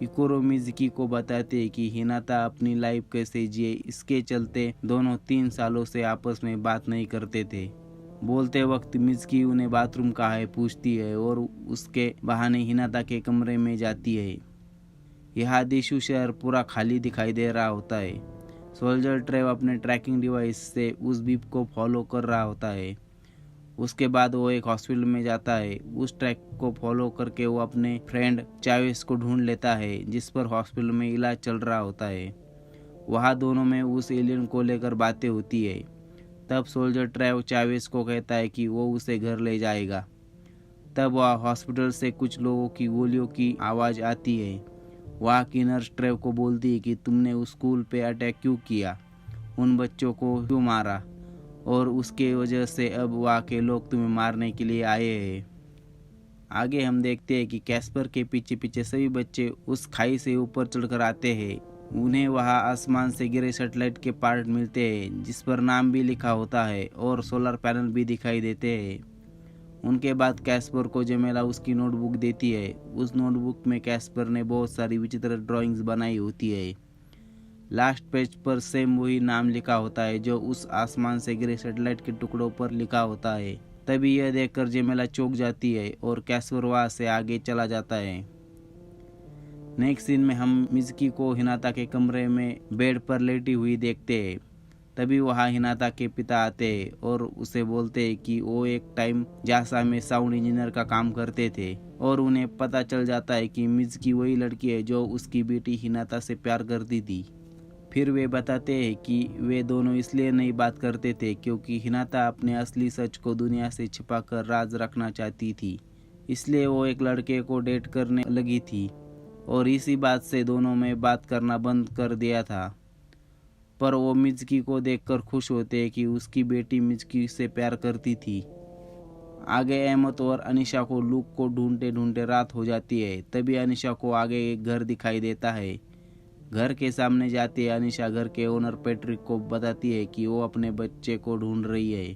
A: इकुरो मिज़ुकी को बताते हैं कि हिनाता अपनी लाइफ कैसे जिए, इसके चलते दोनों 3 सालों से आपस में बात नहीं करते थे। बोलते वक्त मिज़ुकी उन्हें बाथरूम कहाँ है पूछती है और उसके बहाने हिनाता के कमरे में जाती है। यह देशु शहर पूरा खाली दिखाई दे रहा होता है। सोल्जर ट्रेव अपने ट्रैकिंग डिवाइस से उस बीप को फॉलो कर रहा होता है। उसके बाद वो एक हॉस्पिटल में जाता है। उस ट्रैक को फॉलो करके वो अपने फ्रेंड चावेस को ढूंढ लेता है जिस पर हॉस्पिटल में इलाज चल रहा होता है। वहाँ दोनों में उस एलियन को लेकर बातें होती है। तब सोल्जर ट्रेव चावेस को कहता है कि वो उसे घर ले जाएगा। तब वह हॉस्पिटल से कुछ लोगों की गोलियों की आवाज़ आती है। वहाँ की नर्स ट्रेव को बोलती है कि तुमने उस स्कूल पे अटैक क्यों किया, उन बच्चों को क्यों मारा और उसके वजह से अब वहाँ के लोग तुम्हें मारने के लिए आए हैं। आगे हम देखते हैं कि कैस्पर के पीछे पीछे सभी बच्चे उस खाई से ऊपर चढ़कर आते हैं। उन्हें वहाँ आसमान से गिरे सैटेलाइट के पार्ट मिलते हैं जिस पर नाम भी लिखा होता है और सोलर पैनल भी दिखाई देते हैं। उनके बाद कैस्पर को जमेला उसकी नोटबुक देती है। उस नोटबुक में कैस्पर ने बहुत सारी विचित्र ड्राइंग्स बनाई होती है। लास्ट पेज पर सेम वही नाम लिखा होता है जो उस आसमान से गिरे सैटेलाइट के टुकड़ों पर लिखा होता है। तभी यह देखकर जेमेला चौंक जाती है और कैस्पर वहाँ से आगे चला जाता है। नेक्स्ट सीन में हम मिज़ुकी को हिनाता के कमरे में बेड पर लेटी हुई देखते हैं। तभी वहाँ हिनाता के पिता आते हैं और उसे बोलते हैं कि वो एक टाइम जासा में साउंड इंजीनियर का काम करते थे और उन्हें पता चल जाता है कि मिज़की वही लड़की है जो उसकी बेटी हिनाता से प्यार करती थी। फिर वे बताते हैं कि वे दोनों इसलिए नहीं बात करते थे क्योंकि हिनाता अपने असली सच को दुनिया से छिपाकर राज रखना चाहती थी, इसलिए वो एक लड़के को डेट करने लगी थी और इसी बात से दोनों में बात करना बंद कर दिया था। पर वो मिज़की को देखकर खुश होते हैं कि उसकी बेटी मिज़की से प्यार करती थी। आगे अहमद और अनीशा को लुक को ढूंढते ढूंढते रात हो जाती है। तभी अनीशा को आगे एक घर दिखाई देता है। घर के सामने जाती है अनीशा घर के ओनर पैट्रिक को बताती है कि वो अपने बच्चे को ढूंढ रही है।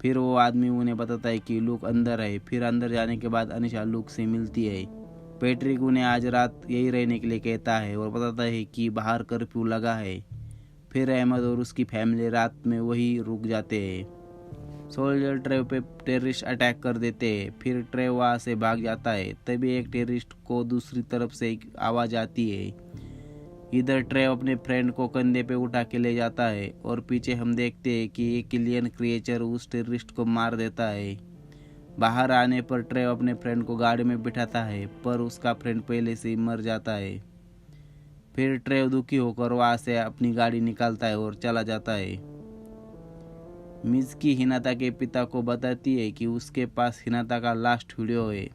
A: फिर वो आदमी उन्हें बताता है कि लुक अंदर है। फिर अंदर जाने के बाद अनीशा लुक से मिलती है। पैट्रिक उन्हें आज रात यही रहने के लिए कहता है और बताता है कि बाहर कर्फ्यू लगा है। फिर अहमद और उसकी फैमिली रात में वहीं रुक जाते हैं। सोल्जर ट्रेव पे टेररिस्ट अटैक कर देते हैं। फिर ट्रेव वहाँ से भाग जाता है। तभी एक टेररिस्ट को दूसरी तरफ से एक आवाज़ आती है। इधर ट्रेव अपने फ्रेंड को कंधे पे उठा के ले जाता है और पीछे हम देखते हैं कि एक एलियन क्रिएचर उस टेररिस्ट को मार देता है। बाहर आने पर ट्रेव अपने फ्रेंड को गाड़ी में बिठाता है पर उसका फ्रेंड पहले से ही मर जाता है। फिर ट्रेव दुखी होकर वहाँ से अपनी गाड़ी निकालता है और चला जाता है। मिज़की हिनाता के पिता को बताती है कि उसके पास हिनाता का लास्ट वीडियो है,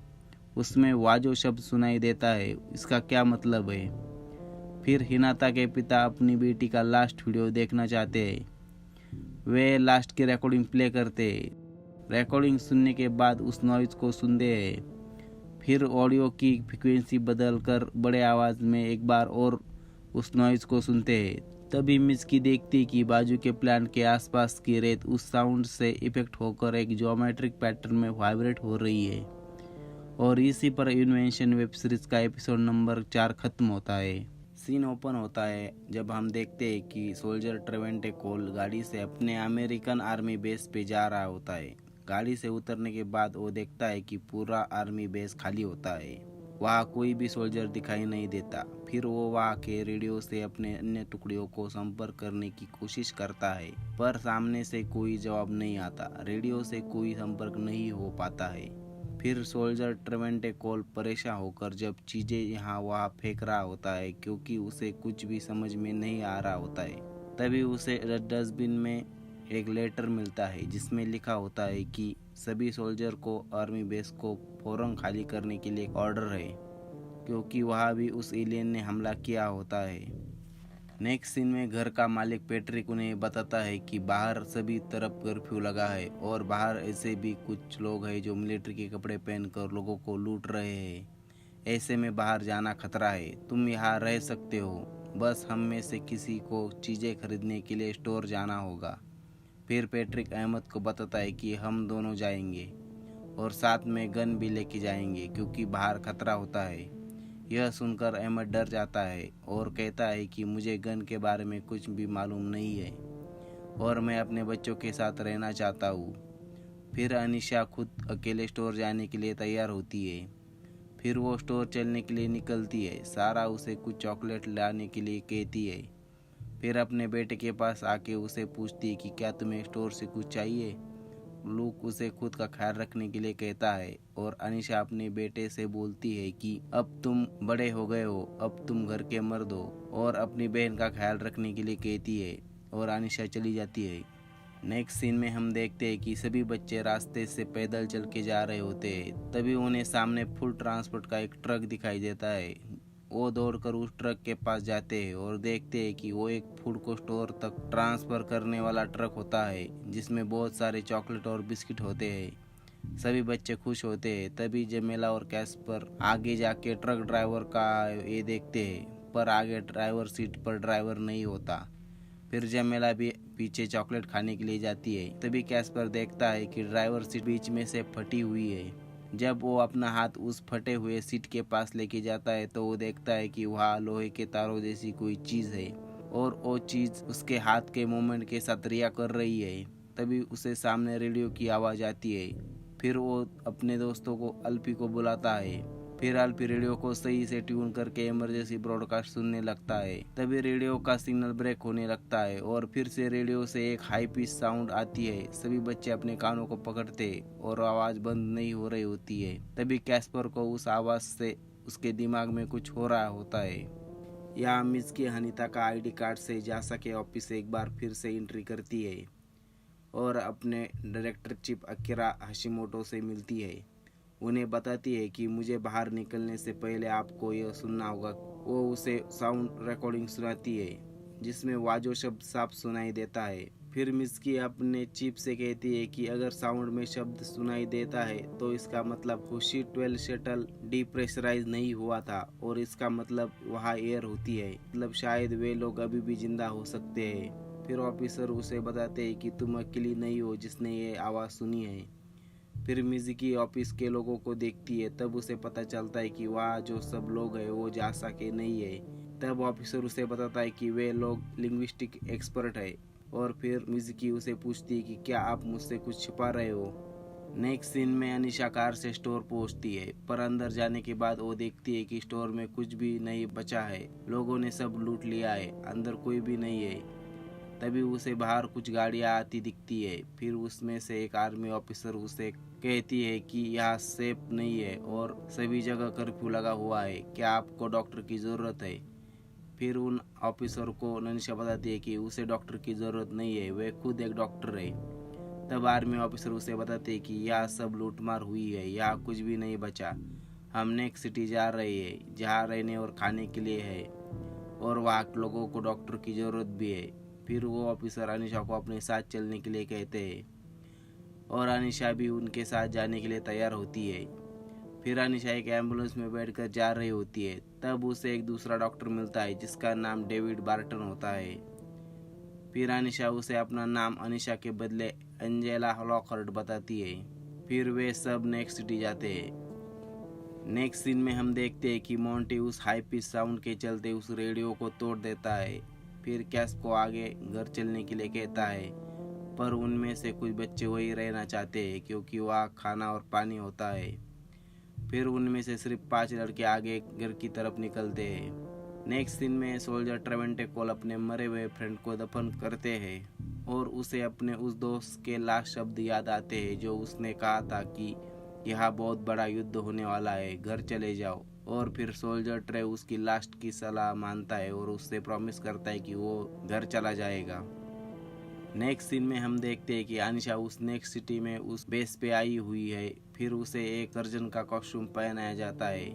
A: उसमें वाजो शब्द सुनाई देता है, इसका क्या मतलब है। फिर हिनाता के पिता अपनी बेटी का लास्ट वीडियो देखना चाहते हैं। वे लास्ट की रिकॉर्डिंग प्ले करते हैं। रिकॉर्डिंग सुनने के बाद उस नॉइज़ को सुनते हैं। फिर ऑडियो की फ्रिक्वेंसी बदल कर बड़े आवाज़ में एक बार और उस नॉइज़ को सुनते हैं। तभी मिज़की देखती कि बाजू के प्लांट के आसपास की रेत उस साउंड से इफेक्ट होकर एक ज्योमेट्रिक पैटर्न में वाइब्रेट हो रही है। और इसी पर इन्वेंशन वेब सीरीज का एपिसोड नंबर 4 खत्म होता है। सीन ओपन होता है जब हम देखते हैं कि सोल्जर ट्रेवेंटे कोल गाड़ी से अपने अमेरिकन आर्मी बेस पे जा रहा होता है। गाड़ी से उतरने के बाद वो देखता है कि पूरा आर्मी बेस खाली होता है, वहाँ कोई भी सोल्जर दिखाई नहीं देता। फिर वो वहाँ के रेडियो से अपने अन्य टुकड़ियों को संपर्क करने की कोशिश करता है पर सामने से कोई जवाब नहीं आता। रेडियो से कोई संपर्क नहीं हो पाता है। फिर सोल्जर ट्रेवेंटे कोल परेशान होकर जब चीज़ें यहाँ वहाँ फेंक रहा होता है क्योंकि उसे कुछ भी समझ में नहीं आ रहा होता है। तभी उसे डस्टबिन में एक लेटर मिलता है जिसमें लिखा होता है कि सभी सोल्जर को आर्मी बेस को फौरन खाली करने के लिए ऑर्डर है क्योंकि वहाँ भी उस एलियन ने हमला किया होता है। नेक्स्ट सीन में घर का मालिक पैट्रिक उन्हें बताता है कि बाहर सभी तरफ कर्फ्यू लगा है और बाहर ऐसे भी कुछ लोग हैं जो मिलिट्री के कपड़े पहनकर लोगों को लूट रहे हैं। ऐसे में बाहर जाना खतरा है, तुम यहाँ रह सकते हो, बस हम में से किसी को चीज़ें खरीदने के लिए स्टोर जाना होगा। फिर पैट्रिक अहमद को बताता है कि हम दोनों जाएंगे और साथ में गन भी लेके जाएंगे क्योंकि बाहर खतरा होता है। यह सुनकर अहमद डर जाता है और कहता है कि मुझे गन के बारे में कुछ भी मालूम नहीं है और मैं अपने बच्चों के साथ रहना चाहता हूँ। फिर अनीशा खुद अकेले स्टोर जाने के लिए तैयार होती है। फिर वो स्टोर चलने के लिए निकलती है। सारा उसे कुछ चॉकलेट लाने के लिए कहती है। फिर अपने बेटे के पास आके उसे पूछती है कि क्या तुम्हें स्टोर से कुछ चाहिए। लूक उसे खुद का ख्याल रखने के लिए कहता है और अनीशा अपने बेटे से बोलती है कि अब तुम बड़े हो गए हो, अब तुम घर के मर्द हो, और अपनी बहन का ख्याल रखने के लिए कहती है और अनीशा चली जाती है। नेक्स्ट सीन में हम देखते हैं कि सभी बच्चे रास्ते से पैदल चल के जा रहे होते हैं। तभी उन्हें सामने फूड ट्रांसपोर्ट का एक ट्रक दिखाई देता है। वो दौड़कर उस ट्रक के पास जाते हैं और देखते हैं कि वो एक फूड को स्टोर तक ट्रांसफर करने वाला ट्रक होता है जिसमें बहुत सारे चॉकलेट और बिस्किट होते हैं। सभी बच्चे खुश होते हैं। तभी जमेला और कैस्पर आगे जाके ट्रक ड्राइवर का ये देखते हैं पर आगे ड्राइवर सीट पर ड्राइवर नहीं होता। फिर जमेला भी पीछे चॉकलेट खाने के लिए जाती है। तभी कैस्पर देखता है कि ड्राइवर सीट बीच में से फटी हुई है। जब वो अपना हाथ उस फटे हुए सीट के पास लेके जाता है तो वो देखता है कि वहाँ लोहे के तारों जैसी कोई चीज़ है और वो चीज़ उसके हाथ के मूवमेंट के साथ रिया कर रही है। तभी उसे सामने रेडियो की आवाज़ आती है। फिर वो अपने दोस्तों को अल्फी को बुलाता है। फिर अल्फी रेडियो को सही से ट्यून करके इमरजेंसी ब्रॉडकास्ट सुनने लगता है। तभी रेडियो का सिग्नल ब्रेक होने लगता है और फिर से रेडियो से एक हाई पिच साउंड आती है। सभी बच्चे अपने कानों को पकड़ते और आवाज बंद नहीं हो रही होती है। तभी कैस्पर को उस आवाज से उसके दिमाग में कुछ हो रहा होता है। यहाँ मिस की हनीता का आईडी कार्ड से जासा के ऑफिस से एक बार फिर से एंट्री करती है और अपने डायरेक्टर चीफ अकीरा हाशिमोटो से मिलती है। उन्हें बताती है कि मुझे बाहर निकलने से पहले आपको यह सुनना होगा। वो उसे साउंड रिकॉर्डिंग सुनाती है जिसमें वाजो शब्द साफ सुनाई देता है। फिर मिस्की अपने चीफ से कहती है कि अगर साउंड में शब्द सुनाई देता है तो इसका मतलब खुशी 12 शटल डिप्रेशराइज नहीं हुआ था और इसका मतलब वहाँ एयर होती है, मतलब शायद वे लोग अभी भी जिंदा हो सकते हैं। फिर ऑफिसर उसे बताते हैं कि तुम अकेली नहीं हो जिसने ये आवाज़ सुनी है। फिर मिज़की ऑफिस के लोगों को देखती है, तब उसे पता चलता है कि वहाँ जो सब लोग हैं वो जासा के नहीं है। तब ऑफिसर उसे बताता है कि वे लोग लिंग्विस्टिक एक्सपर्ट है और फिर मिज़की उसे पूछती है कि क्या आप मुझसे कुछ छिपा रहे हो। नेक्स्ट सीन में अनिशा कार से स्टोर पहुंचती है, पर अंदर जाने के बाद वो देखती है कि स्टोर में कुछ भी नहीं बचा है। लोगों ने सब लूट लिया है, अंदर कोई भी नहीं है। तभी उसे बाहर कुछ गाड़ियां आती दिखती है। फिर उसमें से एक आर्मी ऑफिसर उसे कहती है कि यहाँ सेफ नहीं है और सभी जगह कर्फ्यू लगा हुआ है, क्या आपको डॉक्टर की ज़रूरत है। फिर उन ऑफिसर को अनिशा बताती है कि उसे डॉक्टर की ज़रूरत नहीं है, वे खुद एक डॉक्टर है। तब आर्मी ऑफिसर उसे बताते हैं कि यहाँ सब लूटमार हुई है, यहाँ कुछ भी नहीं बचा। हम नेक्स्ट सिटी जा रहे हैं जहाँ रहने और खाने के लिए है और वहाँ लोगों को डॉक्टर की ज़रूरत भी है। फिर वो ऑफिसर अनिशा को अपने साथ चलने के लिए कहते हैं और अनिशा भी उनके साथ जाने के लिए तैयार होती है। फिर अनिशा एक एम्बुलेंस में बैठकर जा रही होती है। तब उसे एक दूसरा डॉक्टर मिलता है जिसका नाम डेविड बार्टन होता है। फिर अनिशा उसे अपना नाम अनिशा के बदले एंजेला लॉकहार्ट बताती है। फिर वे सब नेक्स्ट सिटी जाते हैं। नेक्स्ट सीन में हम देखते हैं कि मोंटी उस हाई पिच साउंड के चलते उस रेडियो को तोड़ देता है। फिर कैस को आगे घर चलने के लिए कहता है, पर उनमें से कुछ बच्चे वही रहना चाहते हैं क्योंकि वहाँ खाना और पानी होता है। फिर उनमें से सिर्फ 5 लड़के आगे घर की तरफ निकलते हैं। नेक्स्ट सीन में सोल्जर ट्रेवेंटे कोल अपने मरे हुए फ्रेंड को दफन करते हैं और उसे अपने उस दोस्त के लास्ट शब्द याद आते हैं जो उसने कहा था कि यहाँ बहुत बड़ा युद्ध होने वाला है, घर चले जाओ। और फिर सोल्जर ट्रे उसकी लास्ट की सलाह मानता है और उससे प्रॉमिस करता है कि वो घर चला जाएगा। नेक्स्ट सीन में हम देखते हैं कि अनिशा उस नेक्स्ट सिटी में उस बेस पे आई हुई है। फिर उसे एक सर्जन का कॉस्ट्यूम पहनाया जाता है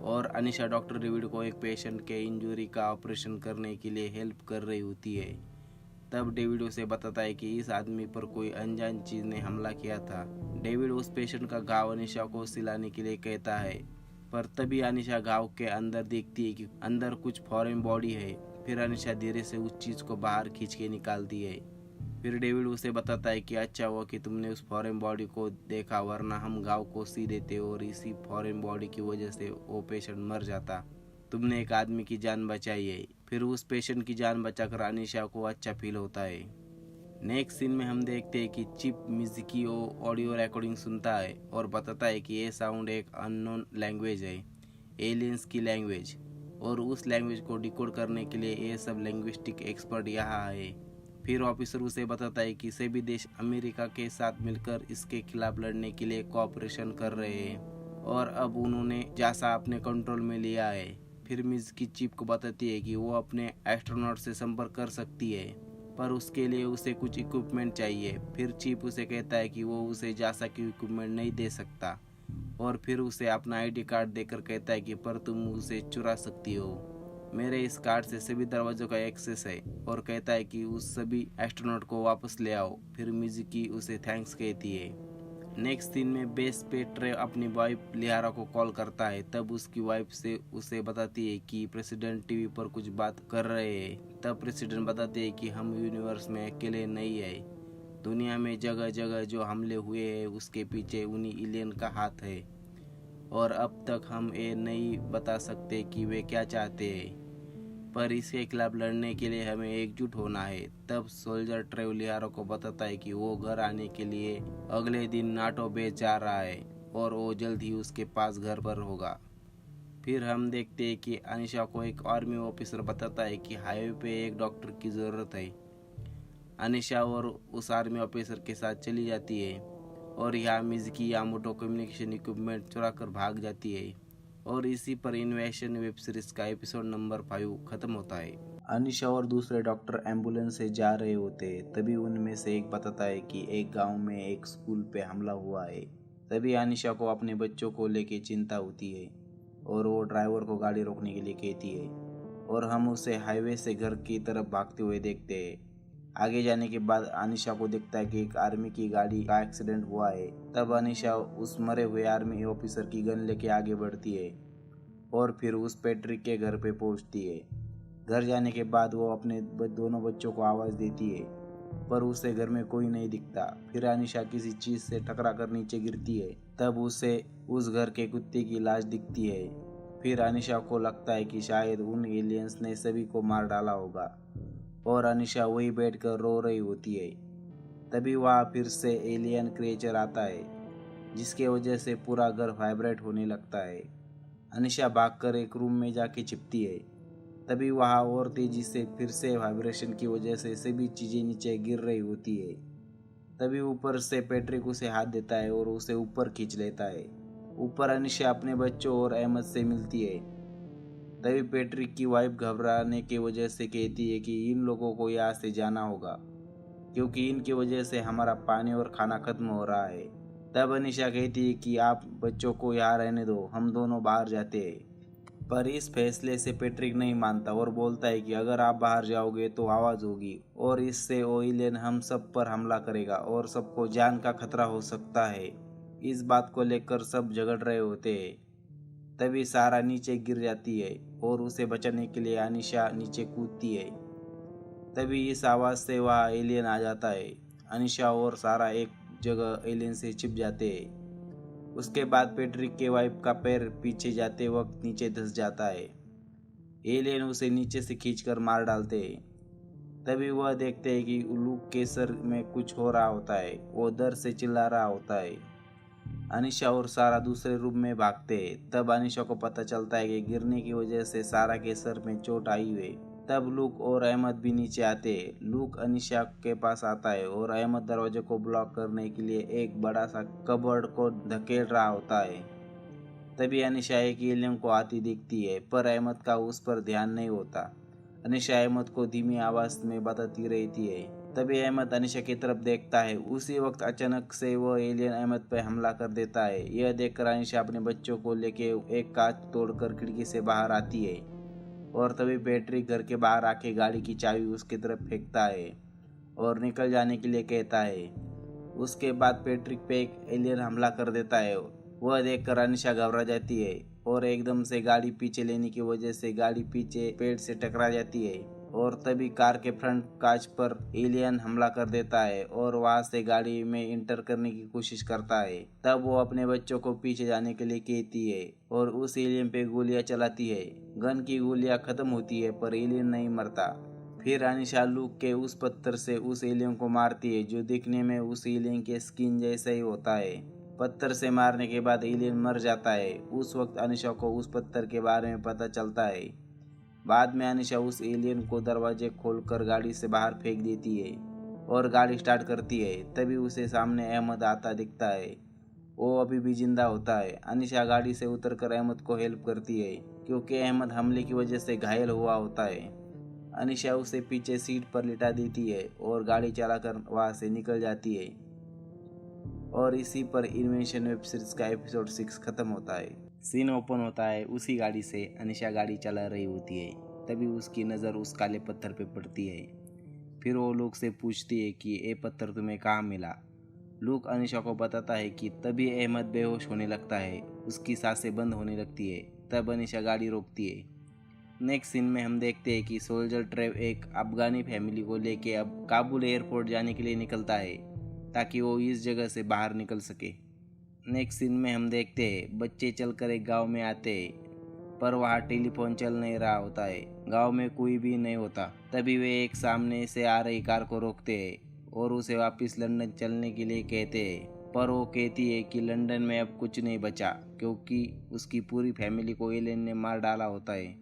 A: और अनिशा डॉक्टर डेविड को एक पेशेंट के इंजरी का ऑपरेशन करने के लिए हेल्प कर रही होती है। तब डेविड उसे बताता है कि इस आदमी पर कोई अनजान चीज ने हमला किया था। डेविड उस पेशेंट का घाव अनिशा को सिलाने के लिए कहता है, पर तभी अनिशा घाव के अंदर देखती है कि अंदर कुछ फॉरेन बॉडी है। फिर अनिशा धीरे से उस चीज को बाहर खींच के निकालती है। फिर डेविड उसे बताता है कि अच्छा हुआ कि तुमने उस फॉरेन बॉडी को देखा, वरना हम घाव को सी देते और इसी फॉरेन बॉडी की वजह से वो पेशेंट मर जाता। तुमने एक आदमी की जान बचाई है। फिर उस पेशेंट की जान बचाकर अनिशा को अच्छा फील होता है। नेक्स्ट सीन में हम देखते हैं कि चिप मिज़की ऑडियो रिकॉर्डिंग सुनता है और बताता है कि ये साउंड एक अननोन लैंग्वेज है, एलियंस की लैंग्वेज, और उस लैंग्वेज को डिकोड करने के लिए ये सब लैंग्विस्टिक एक्सपर्ट यहाँ है। फिर ऑफिसर उसे बताता है कि सभी देश अमेरिका के साथ मिलकर इसके खिलाफ लड़ने के लिए कोऑपरेशन कर रहे हैं और अब उन्होंने जासा अपने कंट्रोल में लिया है। फिर मिज़की चिप को बताती है कि वो अपने एस्ट्रोनॉट से संपर्क कर सकती है, पर उसके लिए उसे कुछ इक्विपमेंट चाहिए। फिर चिप उसे कहता है कि वो उसे जासा की इक्विपमेंट नहीं दे सकता और फिर उसे अपना आईडी कार्ड देकर कहता है कि पर तुम उसे चुरा सकती हो, मेरे इस कार्ड से सभी दरवाजों का एक्सेस है, और कहता है कि उस सभी एस्ट्रोनॉट को वापस ले आओ। फिर मिज़की उसे थैंक्स कहती है। नेक्स्ट सीन में बेस पे ट्रे अपनी वाइफ लिहारा को कॉल करता है। तब उसकी वाइफ से उसे बताती है कि प्रेसिडेंट टीवी पर कुछ बात कर रहे हैं। तब प्रेसिडेंट बताते हैं कि हम यूनिवर्स में अकेले नहीं है, दुनिया में जगह जगह जो हमले हुए हैं उसके पीछे उन्हीं एलियन का हाथ है और अब तक हम ये नहीं बता सकते कि वे क्या चाहते हैं, पर इसके खिलाफ लड़ने के लिए हमें एकजुट होना है। तब सोल्जर ट्रेवलियारो को बताता है कि वो घर आने के लिए अगले दिन नाटो बेस जा रहा है और वो जल्द ही उसके पास घर पर होगा। फिर हम देखते हैं कि अनिशा को एक आर्मी ऑफिसर बताता है कि हाईवे पे एक डॉक्टर की ज़रूरत है। अनिशा और उस आर्मी ऑफिसर के साथ चली जाती है और यहाँ मिज़की यामोटो कम्युनिकेशन इक्विपमेंट चुरा कर भाग जाती है। और इसी पर इन्वेशन वेब सीरीज का एपिसोड नंबर 5 खत्म होता है। अनिशा और दूसरे डॉक्टर एम्बुलेंस से जा रहे होते हैं, तभी उनमें से एक बताता है कि एक गांव में एक स्कूल पे हमला हुआ है। तभी अनिशा को अपने बच्चों को लेके चिंता होती है और वो ड्राइवर को गाड़ी रोकने के लिए कहती है और हम उसे हाईवे से घर की तरफ भागते हुए देखते हैं। आगे जाने के बाद अनिशा को दिखता है कि एक आर्मी की गाड़ी का एक्सीडेंट हुआ है। तब अनिशा उस मरे हुए आर्मी ऑफिसर की गन लेके आगे बढ़ती है और फिर उस पैट्रिक के घर पे पहुंचती है। घर जाने के बाद वो अपने दोनों बच्चों को आवाज़ देती है, पर उसे घर में कोई नहीं दिखता। फिर अनिशा किसी चीज़ से टकरा कर नीचे गिरती है, तब उसे उस घर के कुत्ते की लाश दिखती है। फिर अनिशा को लगता है कि शायद उन एलियंस ने सभी को मार डाला होगा और अनिशा वही बैठकर रो रही होती है। तभी वहाँ फिर से एलियन क्रिएचर आता है, जिसके वजह से पूरा घर वाइब्रेट होने लगता है। अनिशा भागकर एक रूम में जाके छिपती है। तभी वहाँ और तेजी से फिर से वाइब्रेशन की वजह से सभी चीज़ें नीचे गिर रही होती है। तभी ऊपर से पैट्रिक उसे हाथ देता है और उसे ऊपर खींच लेता है। ऊपर अनिशा अपने बच्चों और अहमद से मिलती है। तभी पैट्रिक की वाइफ घबराने की वजह से कहती है कि इन लोगों को यहाँ से जाना होगा, क्योंकि इनकी वजह से हमारा पानी और खाना खत्म हो रहा है। तब अनिशा कहती है कि आप बच्चों को यहाँ रहने दो, हम दोनों बाहर जाते हैं। पर इस फैसले से पैट्रिक नहीं मानता और बोलता है कि अगर आप बाहर जाओगे तो आवाज़ होगी और इससे वो एलियन हम सब पर हमला करेगा और सबको जान का खतरा हो सकता है। इस बात को लेकर सब झगड़ रहे होते हैं। तभी सारा नीचे गिर जाती है और उसे बचाने के लिए अनिशा नीचे कूदती है। तभी इस आवाज़ से वह एलियन आ जाता है। अनिशा और सारा एक जगह एलियन से छिप जाते हैं। उसके बाद पैट्रिक के वाइफ का पैर पीछे जाते वक्त नीचे धंस जाता है। एलियन उसे नीचे से खींचकर मार डालते हैं। तभी वह देखते हैं कि लूक के सर में कुछ हो रहा होता है। वो दर्द से चिल्ला रहा होता है। अनिशा और सारा दूसरे रूम में भागते हैं। तब अनिशा को पता चलता है कि गिरने की वजह से सारा के सर में चोट आई हुई। तब लूक और अहमद भी नीचे आते हैं। लूक अनिशा के पास आता है और अहमद दरवाजे को ब्लॉक करने के लिए एक बड़ा सा कबर्ड को धकेल रहा होता है। तभी अनिशा एक एलियन को आती दिखती है, पर अहमद का उस पर ध्यान नहीं होता। अनिशा अहमद को धीमी आवाज में बताती रहती है। तभी अहमद अनिशा की तरफ देखता है। उसी वक्त अचानक से वो एलियन अहमद पर हमला कर देता है। यह देखकर अनिशा अपने बच्चों को लेके एक कांच तोड़कर खिड़की से बाहर आती है और तभी पैट्रिक घर के बाहर आके गाड़ी की चाबी उसकी तरफ फेंकता है और निकल जाने के लिए कहता है। उसके बाद पैट्रिक पे एक एलियन हमला कर देता है। वह देखकर अनिशा घबरा जाती है और एकदम से गाड़ी पीछे लेने की वजह से गाड़ी पीछे पेड़ से टकरा जाती है और तभी कार के फ्रंट कांच पर एलियन हमला कर देता है और वहां से गाड़ी में इंटर करने की कोशिश करता है। तब वो अपने बच्चों को पीछे जाने के लिए कहती है और उस एलियन पे गोलियां चलाती है। गन की गोलियां खत्म होती है पर एलियन नहीं मरता। फिर अनिशा लूक के उस पत्थर से उस एलियन को मारती है, जो दिखने में उस एलियन के स्किन जैसा ही होता है। पत्थर से मारने के बाद एलियन मर जाता है। उस वक्त अनिशा को उस पत्थर के बारे में पता चलता है। बाद में अनिशा उस एलियन को दरवाजे खोलकर गाड़ी से बाहर फेंक देती है और गाड़ी स्टार्ट करती है। तभी उसे सामने अहमद आता दिखता है। वो अभी भी जिंदा होता है। अनिशा गाड़ी से उतरकर अहमद को हेल्प करती है, क्योंकि अहमद हमले की वजह से घायल हुआ होता है। अनिशा उसे पीछे सीट पर लिटा देती है और गाड़ी चलाकर वहां से निकल जाती है। और इसी पर इन्वेंशन वेब सीरीज का एपिसोड 6 खत्म होता है। सीन ओपन होता है। उसी गाड़ी से अनिशा गाड़ी चला रही होती है। तभी उसकी नज़र उस काले पत्थर पे पड़ती है। फिर वो लूक से पूछती है कि ये पत्थर तुम्हें कहाँ मिला। लूक अनिशा को बताता है कि तभी अहमद बेहोश होने लगता है। उसकी सांसें बंद होने लगती है। तब अनिशा गाड़ी रोकती है। नेक्स्ट सीन में हम देखते हैं कि सोल्जर ट्रेव एक अफगानी फैमिली को लेके अब काबुल एयरपोर्ट जाने के लिए निकलता है, ताकि वो इस जगह से बाहर निकल सके। नेक्स्ट सीन में हम देखते हैं बच्चे चलकर एक गांव में आते हैं, पर वहाँ टेलीफोन चल नहीं रहा होता है। गांव में कोई भी नहीं होता। तभी वे एक सामने से आ रही कार को रोकते हैं और उसे वापस लंदन चलने के लिए कहते हैं, पर वो कहती है कि लंदन में अब कुछ नहीं बचा क्योंकि उसकी पूरी फैमिली को एलियन ने मार डाला होता है।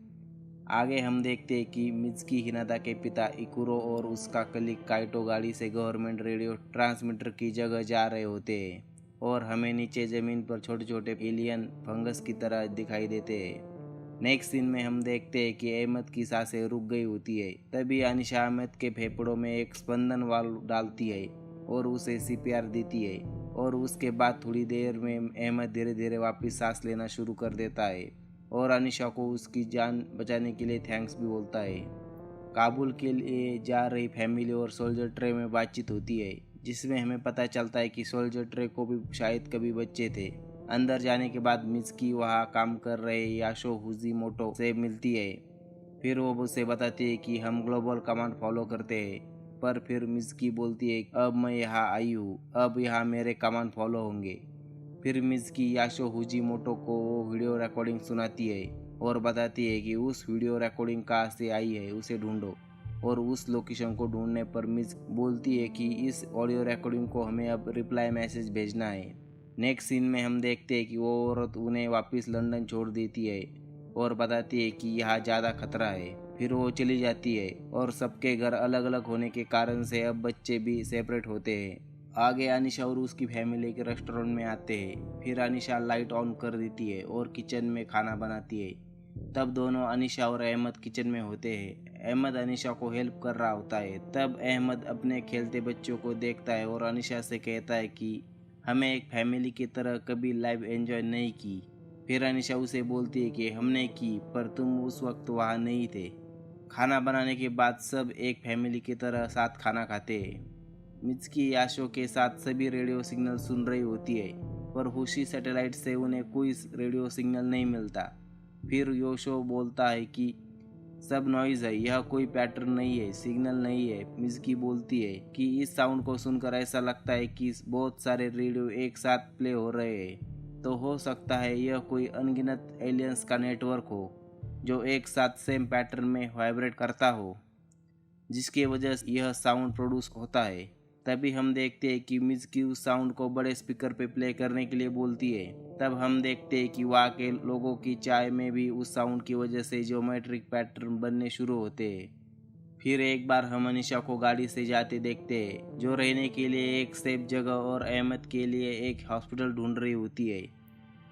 A: आगे हम देखते हैं कि मित्सुकी हिनाता के पिता इकुरो और उसका कलीग काइटो गाड़ी से गवर्नमेंट रेडियो ट्रांसमीटर की जगह जा रहे होते हैं और हमें नीचे ज़मीन पर छोटे छोटे एलियन फंगस की तरह दिखाई देते हैं। नेक्स्ट सीन में हम देखते हैं कि अहमद की सांसें रुक गई होती है। तभी अनिशा अहमद के फेफड़ों में एक स्पंदन वाल्व डालती है और उसे सीपीआर देती है और उसके बाद थोड़ी देर में अहमद धीरे धीरे वापस सांस लेना शुरू कर देता है और अनिशा को उसकी जान बचाने के लिए थैंक्स भी बोलता है। काबुल के लिए जा रही फैमिली और सोल्जर ट्रे में बातचीत होती है जिसमें हमें पता चलता है कि सोल्जर ट्रे को भी शायद कभी बच्चे थे। अंदर जाने के बाद मित्सुकी वहाँ काम कर रहे याशो हुजीमोटो से मिलती है। फिर वो उसे बताती है कि हम ग्लोबल कमांड फॉलो करते हैं, पर फिर मित्सुकी बोलती है अब मैं यहाँ आई हूँ, अब यहाँ मेरे कमांड फॉलो होंगे। फिर मित्सुकी याशो हुजीमोटो को वो वीडियो रिकॉर्डिंग सुनाती है और बताती है कि उस वीडियो रिकॉर्डिंग कहाँ से आई है उसे ढूंढो और उस लोकेशन को ढूंढने पर मिस बोलती है कि इस ऑडियो रिकॉर्डिंग को हमें अब रिप्लाई मैसेज भेजना है। नेक्स्ट सीन में हम देखते हैं कि वो औरत उन्हें वापस लंदन छोड़ देती है और बताती है कि यहाँ ज़्यादा खतरा है। फिर वो चली जाती है और सबके घर अलग अलग होने के कारण से अब बच्चे भी सेपरेट होते हैं। आगे अनिशा और उसकी फैमिली के रेस्टोरेंट में आते हैं। फिर अनिशा लाइट ऑन कर देती है और किचन में खाना बनाती है। तब दोनों अनिशा और अहमद किचन में होते हैं। अहमद अनिशा को हेल्प कर रहा होता है। तब अहमद अपने खेलते बच्चों को देखता है और अनिशा से कहता है कि हमें एक फैमिली की तरह कभी लाइफ एंजॉय नहीं की। फिर अनिशा उसे बोलती है कि हमने की, पर तुम उस वक्त वहाँ नहीं थे। खाना बनाने के बाद सब एक फैमिली की तरह साथ खाना खाते हैं। मित्सुकी याशो के साथ सभी रेडियो सिग्नल सुन रही होती है, पर हुशी सैटेलाइट से उन्हें कोई रेडियो सिग्नल नहीं मिलता। फिर योशो बोलता है कि सब नॉइज है, यह कोई पैटर्न नहीं है, सिग्नल नहीं है। मित्सुकी बोलती है कि इस साउंड को सुनकर ऐसा लगता है कि बहुत सारे रेडियो एक साथ प्ले हो रहे हैं, तो हो सकता है यह कोई अनगिनत एलियंस का नेटवर्क हो जो एक साथ सेम पैटर्न में वाइब्रेट करता हो, जिसकी वजह से यह साउंड प्रोड्यूस होता है। तभी हम देखते हैं कि मित्सुकी उस साउंड को बड़े स्पीकर पे प्ले करने के लिए बोलती है। तब हम देखते हैं कि वहाँ के लोगों की चाय में भी उस साउंड की वजह से ज्योमेट्रिक पैटर्न बनने शुरू होते हैं। फिर एक बार हम अनिशा को गाड़ी से जाते देखते हैं, जो रहने के लिए एक सेफ जगह और अहमद के लिए एक हॉस्पिटल ढूंढ रही होती है।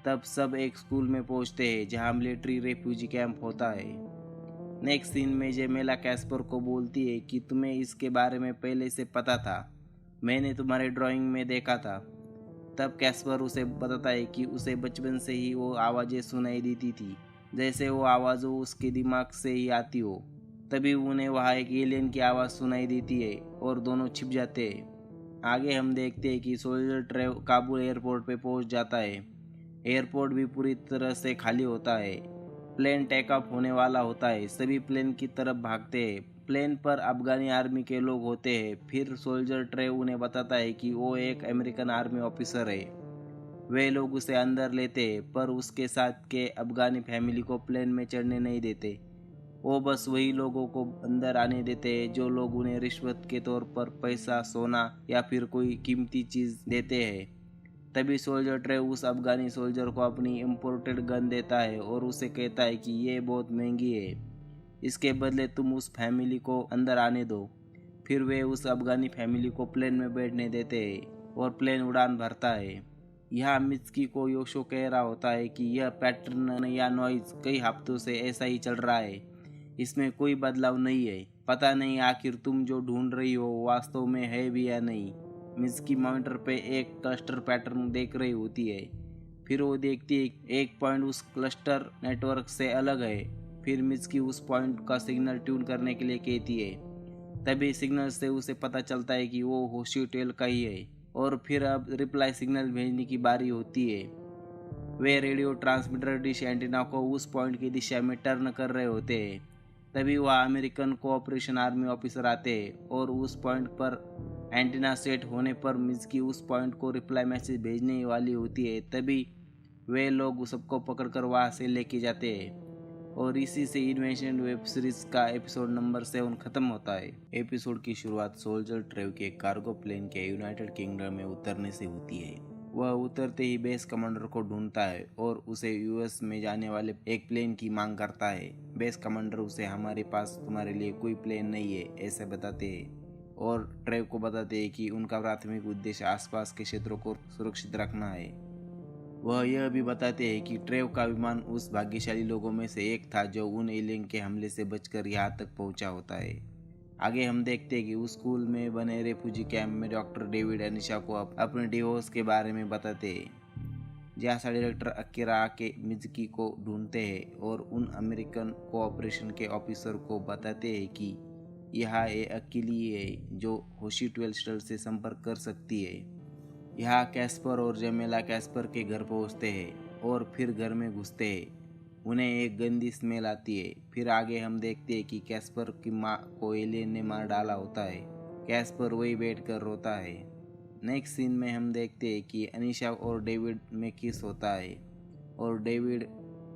A: तब सब एक स्कूल में पहुंचते हैं जहां मिलिट्री रेफ्यूजी कैंप होता है। नेक्स्ट सीन में जेमेला कैस्पर को बोलती है कि तुम्हें इसके बारे में पहले से पता था, मैंने तुम्हारे ड्राइंग में देखा था। तब कैस्पर उसे बताता है कि उसे बचपन से ही वो आवाज़ें सुनाई देती थी, जैसे वो आवाज़ उसके दिमाग से ही आती हो। तभी उन्हें वहाँ एक एलियन की आवाज़ सुनाई देती है और दोनों छिप जाते हैं। आगे हम देखते हैं कि सोल्जर ट्रेव काबुल एयरपोर्ट पे पहुंच जाता है। एयरपोर्ट भी पूरी तरह से खाली होता है। प्लेन टेक ऑफ होने वाला होता है। सभी प्लेन की तरफ भागते हैं। प्लेन पर अफगानी आर्मी के लोग होते हैं। फिर सोल्जर ट्रे उन्हें बताता है कि वो एक अमेरिकन आर्मी ऑफिसर है। वे लोग उसे अंदर लेते हैं, पर उसके साथ के अफगानी फैमिली को प्लेन में चढ़ने नहीं देते। वो बस वही लोगों को अंदर आने देते हैं जो लोग उन्हें रिश्वत के तौर पर पैसा, सोना या फिर कोई कीमती चीज़ देते हैं। तभी सोल्जर ट्रे उस अफगानी सोल्जर को अपनी इम्पोर्टेड गन देता है और उसे कहता है कि ये बहुत महंगी है, इसके बदले तुम उस फैमिली को अंदर आने दो। फिर वे उस अफगानी फैमिली को प्लेन में बैठने देते हैं और प्लेन उड़ान भरता है। यहाँ मित्सुकी को योशो कह रहा होता है कि यह पैटर्न या नॉइज कई हफ्तों से ऐसा ही चल रहा है, इसमें कोई बदलाव नहीं है। पता नहीं आखिर तुम जो ढूंढ रही हो वास्तव में है भी या नहीं। मित्सुकी मॉनिटर पे एक क्लस्टर पैटर्न देख रही होती है। फिर वो देखती है एक पॉइंट उस क्लस्टर नेटवर्क से अलग है। फिर मित्सुकी उस पॉइंट का सिग्नल ट्यून करने के लिए कहती है। तभी सिग्नल से उसे पता चलता है कि वो होशियोटेल का ही है और फिर अब रिप्लाई सिग्नल भेजने की बारी होती है। वे रेडियो ट्रांसमीटर डिश एंटीना को उस पॉइंट की दिशा में टर्न कर रहे होते हैं। तभी वह अमेरिकन कोऑपरेशन आर्मी ऑफिसर आते हैं और उस पॉइंट पर एंटीना सेट होने पर मित्सुकी उस पॉइंट को रिप्लाई मैसेज भेजने वाली होती है। तभी वे लोग सबको पकड़कर वहाँ से लेके जाते हैं और इसी से इन्वेंशन वेब सीरीज का एपिसोड नंबर 7 खत्म होता है। एपिसोड की शुरुआत सोल्जर ट्रेव के कार्गो प्लेन के यूनाइटेड किंगडम में उतरने से होती है। वह उतरते ही बेस कमांडर को ढूंढता है और उसे यूएस में जाने वाले एक प्लेन की मांग करता है। बेस कमांडर उसे हमारे पास तुम्हारे लिए कोई प्लेन नहीं है ऐसे बताते हैं और ट्रेव को बताते हैं कि उनका प्राथमिक उद्देश्य आसपास के क्षेत्रों को सुरक्षित रखना है। वह यह भी बताते हैं कि ट्रेव का विमान उस भाग्यशाली लोगों में से एक था जो उन एलियन के हमले से बचकर यहाँ तक पहुंचा होता है। आगे हम देखते हैं कि उस स्कूल में बने रेफ्यूजी कैंप में डॉक्टर डेविड अनिशा को अपने डिवोर्स के बारे में बताते हैं। जैसा डायरेक्टर अकीरा आके मिज़की को ढूंढते हैं और उन अमेरिकन कोऑपरेशन के ऑफिसर को बताते हैं कि यह एक अकेली है जो होशी 12 शटल से संपर्क कर सकती है। यहाँ कैस्पर और जेमेला कैस्पर के घर पहुँचते हैं और फिर घर में घुसते हैं। उन्हें एक गंदी स्मेल आती है। फिर आगे हम देखते हैं कि कैस्पर की माँ को एलियन ने मार डाला होता है। कैस्पर वही बैठकर रोता है। नेक्स्ट सीन में हम देखते हैं कि अनीशा और डेविड में किस होता है और डेविड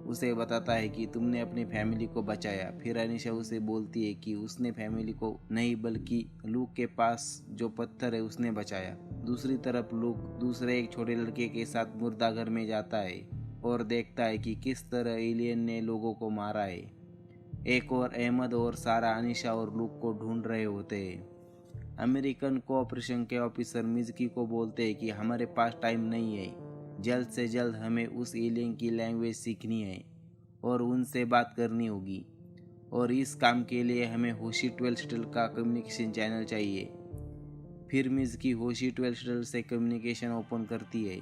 A: उसे बताता है कि तुमने अपनी फैमिली को बचाया। फिर अनीशा उसे बोलती है कि उसने फैमिली को नहीं बल्कि लूक के पास जो पत्थर है उसने बचाया। दूसरी तरफ लूक दूसरे एक छोटे लड़के के साथ मुर्दा घर में जाता है और देखता है कि किस तरह एलियन ने लोगों को मारा है। एक और अहमद और सारा अनीशा और लूक को ढूंढ रहे होते हैं। अमेरिकन कोऑपरेशन के ऑफिसर मिज़की को बोलते हैं कि हमारे पास टाइम नहीं है, जल्द से जल्द हमें उस एलियन की लैंग्वेज सीखनी है और उनसे बात करनी होगी और इस काम के लिए हमें होशी 12 शटल का कम्युनिकेशन चैनल चाहिए। फिर मिज़की होशी 12 शटल से कम्युनिकेशन ओपन करती है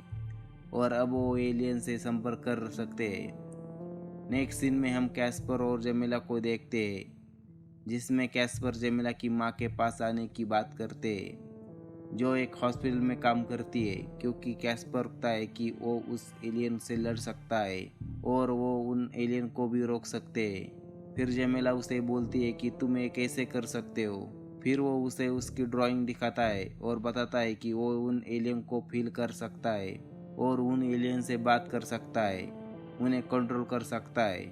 A: और अब वो एलियन से संपर्क कर सकते हैं। नेक्स्ट सीन में हम कैस्पर और जेमिला को देखते हैं जिसमें कैस्पर जेमिला की माँ के पास आने की बात करते हैं जो एक हॉस्पिटल में काम करती है क्योंकि कैस्पर कहता है कि वो उस एलियन से लड़ सकता है और वो उन एलियन को भी रोक सकते हैं। फिर जेमिला उसे बोलती है कि तुम ये कैसे कर सकते हो। फिर वो उसे उसकी ड्राइंग दिखाता है और बताता है कि वो उन एलियन को फील कर सकता है और उन एलियन से बात कर सकता है, उन्हें कंट्रोल कर सकता है।